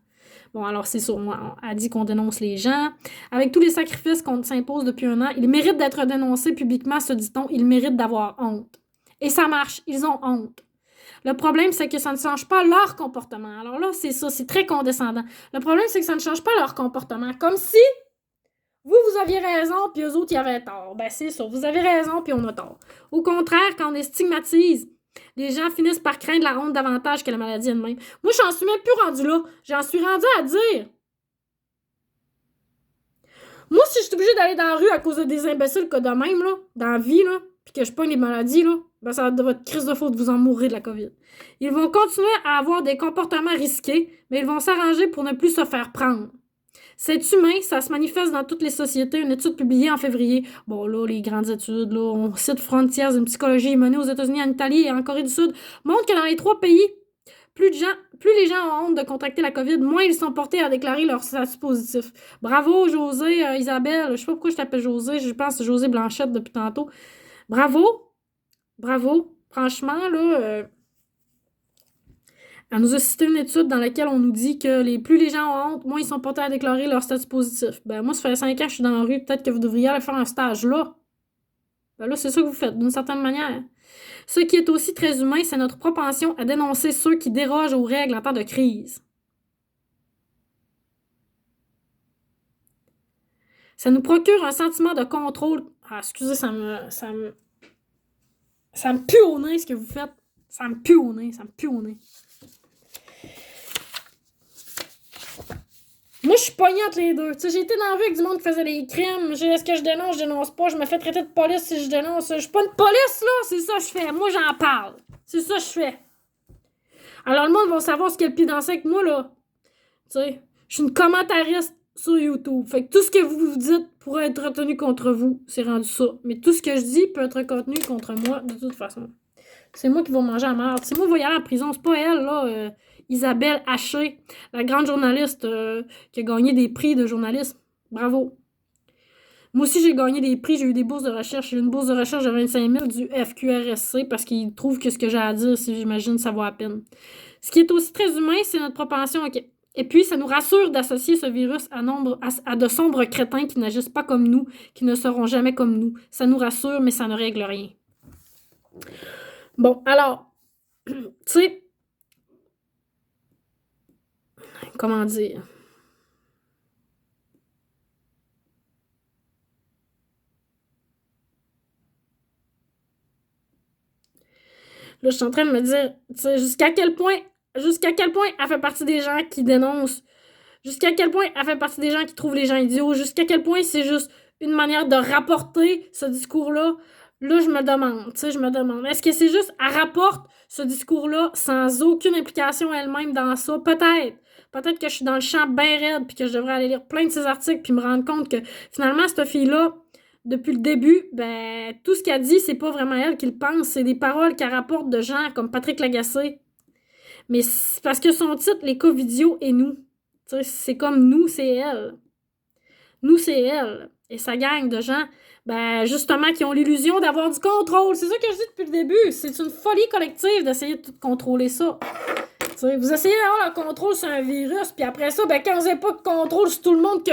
Bon, alors c'est ça, on a dit qu'on dénonce les gens. Avec tous les sacrifices qu'on s'impose depuis un an, ils méritent d'être dénoncés publiquement, se dit-on, ils méritent d'avoir honte. Et ça marche, ils ont honte. Le problème, c'est que ça ne change pas leur comportement. Alors là, c'est ça, c'est très condescendant. Le problème, c'est que ça ne change pas leur comportement. Comme si vous aviez raison, puis eux autres, ils avaient tort. Ben, c'est ça, vous avez raison, puis on a tort. Au contraire, quand on les stigmatise, les gens finissent par craindre la honte davantage que la maladie elle-même. Moi, j'en suis même plus rendue là. J'en suis rendue à dire. Moi, si je suis obligée d'aller dans la rue à cause de des imbéciles que de même, là, dans la vie, là, puis que je pogne les maladies, là, ben ça va être de votre crise de faute de vous en mourir de la COVID. Ils vont continuer à avoir des comportements risqués, mais ils vont s'arranger pour ne plus se faire prendre. C'est humain, ça se manifeste dans toutes les sociétés. Une étude publiée en février. Bon, là, les grandes études, là, on cite Frontiers, une psychologie menée aux États-Unis, en Italie et en Corée du Sud, montre que dans les 3 pays, plus les gens ont honte de contracter la COVID, moins ils sont portés à déclarer leur statut positif. Bravo, José, Isabelle. Je sais pas pourquoi je t'appelle José. Je pense que c'est José Blanchette depuis tantôt. Bravo. Bravo. Franchement, là, elle nous a cité une étude dans laquelle on nous dit que plus les gens ont honte, moins ils sont portés à déclarer leur statut positif. Ben, moi, ça fait 5 ans que je suis dans la rue. Peut-être que vous devriez aller faire un stage là. Ben là, c'est ça que vous faites, d'une certaine manière. Ce qui est aussi très humain, c'est notre propension à dénoncer ceux qui dérogent aux règles en temps de crise. Ça nous procure un sentiment de contrôle. Ah, excusez, ça me pue au nez, ce que vous faites. Ça me pue au nez, ça me pue au nez. Moi, je suis pognée entre les deux. Tu sais, j'ai été dans la rue avec du monde qui faisait des crimes. Est-ce que je dénonce pas. Je me fais traiter de police si je dénonce. Je suis pas une police, là. C'est ça que je fais. Moi, j'en parle. C'est ça que je fais. Alors, le monde va savoir ce qu'il y a le pied dans le sac. Moi, là, tu sais, je suis une commentariste sur YouTube. Fait que tout ce que vous vous dites pourrait être retenu contre vous. C'est rendu ça. Mais tout ce que je dis peut être retenu contre moi, de toute façon. C'est moi qui vais manger à merde. C'est moi qui vais y aller en prison. C'est pas elle, là. Isabelle Haché, la grande journaliste qui a gagné des prix de journalisme. Bravo. Moi aussi, j'ai gagné des prix. J'ai eu des bourses de recherche. J'ai eu une bourse de recherche de 25 000 du FQRSC parce qu'ils trouvent que ce que j'ai à dire, si j'imagine, ça vaut à peine. Ce qui est aussi très humain, c'est notre propension. Et puis, ça nous rassure d'associer ce virus à de sombres crétins qui n'agissent pas comme nous, qui ne seront jamais comme nous. Ça nous rassure, mais ça ne règle rien. Bon, alors, tu sais, comment dire? Là, je suis en train de me dire, tu sais, jusqu'à quel point elle fait partie des gens qui dénoncent, jusqu'à quel point elle fait partie des gens qui trouvent les gens idiots, jusqu'à quel point c'est juste une manière de rapporter ce discours-là. Là, je me demande, tu sais, est-ce que c'est juste, elle rapporte ce discours-là sans aucune implication elle-même dans ça? Peut-être. Peut-être que je suis dans le champ bien raide puis que je devrais aller lire plein de ses articles puis me rendre compte que finalement, cette fille-là, depuis le début, ben, tout ce qu'elle dit, c'est pas vraiment elle qui le pense, c'est des paroles qu'elle rapporte de gens comme Patrick Lagacé. Mais c'est parce que son titre, Les cas vidéo et nous. Tu sais, c'est comme nous, c'est elle. Nous, c'est elle. Et sa gang de gens, ben, justement, qui ont l'illusion d'avoir du contrôle. C'est ça que je dis depuis le début. C'est une folie collective d'essayer de tout contrôler ça. T'sais, vous essayez d'avoir le contrôle sur un virus, puis après ça, ben, quand vous n'avez pas de contrôle sur tout le monde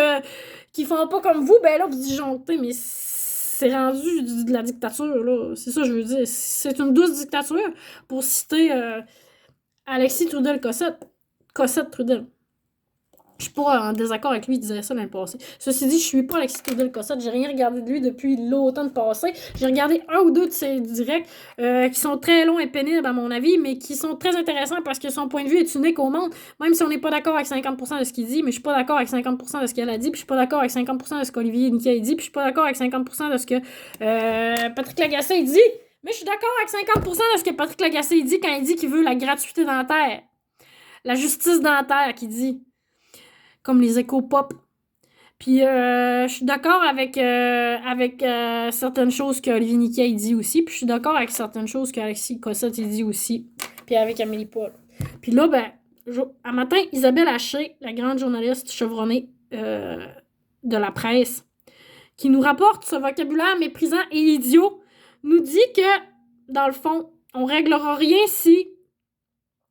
qui font pas comme vous, ben là, vous disjonctez, mais c'est rendu de la dictature, là. C'est ça que je veux dire. C'est une douce dictature, pour citer Alexis Trudel-Cossette. Cossette-Trudel. Je suis pas en désaccord avec lui, il disait ça l'année passée. Ceci dit, je suis pas Alexis Trudel-Cossette, j'ai rien regardé de lui depuis l'automne passé. J'ai regardé un ou deux de ses directs qui sont très longs et pénibles à mon avis, mais qui sont très intéressants parce que son point de vue est unique au monde, même si on n'est pas d'accord avec 50% de ce qu'il dit, mais je suis pas d'accord avec 50% de ce qu'elle a dit, puis je suis pas d'accord avec 50% de ce qu'Olivier Niquet a dit, puis je suis pas d'accord avec 50% de ce que Patrick Lagacé dit, mais je suis d'accord avec 50% de ce que Patrick Lagacé dit quand il dit qu'il veut la gratuité dentaire, la justice dentaire qu'il dit. Comme les éco-pop. Puis je suis d'accord avec certaines choses qu'Olivier Niquet dit aussi, puis je suis d'accord avec certaines choses qu'Alexis Cossette dit aussi, puis avec Amélie Paul. Puis là, ben, un matin, Isabelle Haché, la grande journaliste chevronnée de la presse, qui nous rapporte ce vocabulaire méprisant et idiot, nous dit que, dans le fond, on réglera rien si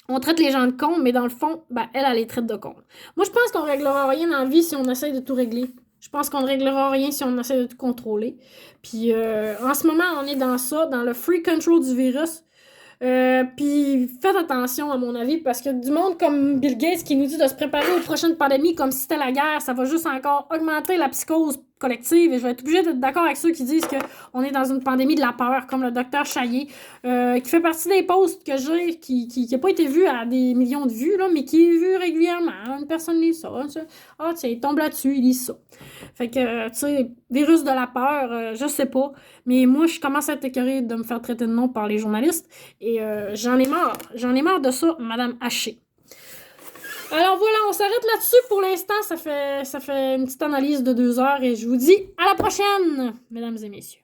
on traite les gens de cons, mais dans le fond, ben, elle les traite de cons. Moi, je pense qu'on réglera rien dans la vie si on essaye de tout régler. Je pense qu'on ne réglera rien si on essaie de tout contrôler. Puis, en ce moment, on est dans ça, dans le free control du virus. Puis, faites attention, à mon avis, parce que du monde comme Bill Gates qui nous dit de se préparer aux prochaines pandémies comme si c'était la guerre, ça va juste encore augmenter la psychose collective. Et je vais être obligée d'être d'accord avec ceux qui disent qu'on est dans une pandémie de la peur, comme le docteur Chaillé, qui fait partie des posts que j'ai, qui n'a pas été vu à des millions de vues, là, mais qui est vu régulièrement. Une personne lit ça. Ah, tiens, il tombe là-dessus, il lit ça. Fait que, tu sais, virus de la peur, je sais pas. Mais moi, je commence à être écœurée de me faire traiter de nom par les journalistes. Et j'en ai marre. J'en ai marre de ça, Madame Haché. Alors voilà, on s'arrête là-dessus pour l'instant. Ça fait une petite analyse de 2 heures et je vous dis à la prochaine, mesdames et messieurs.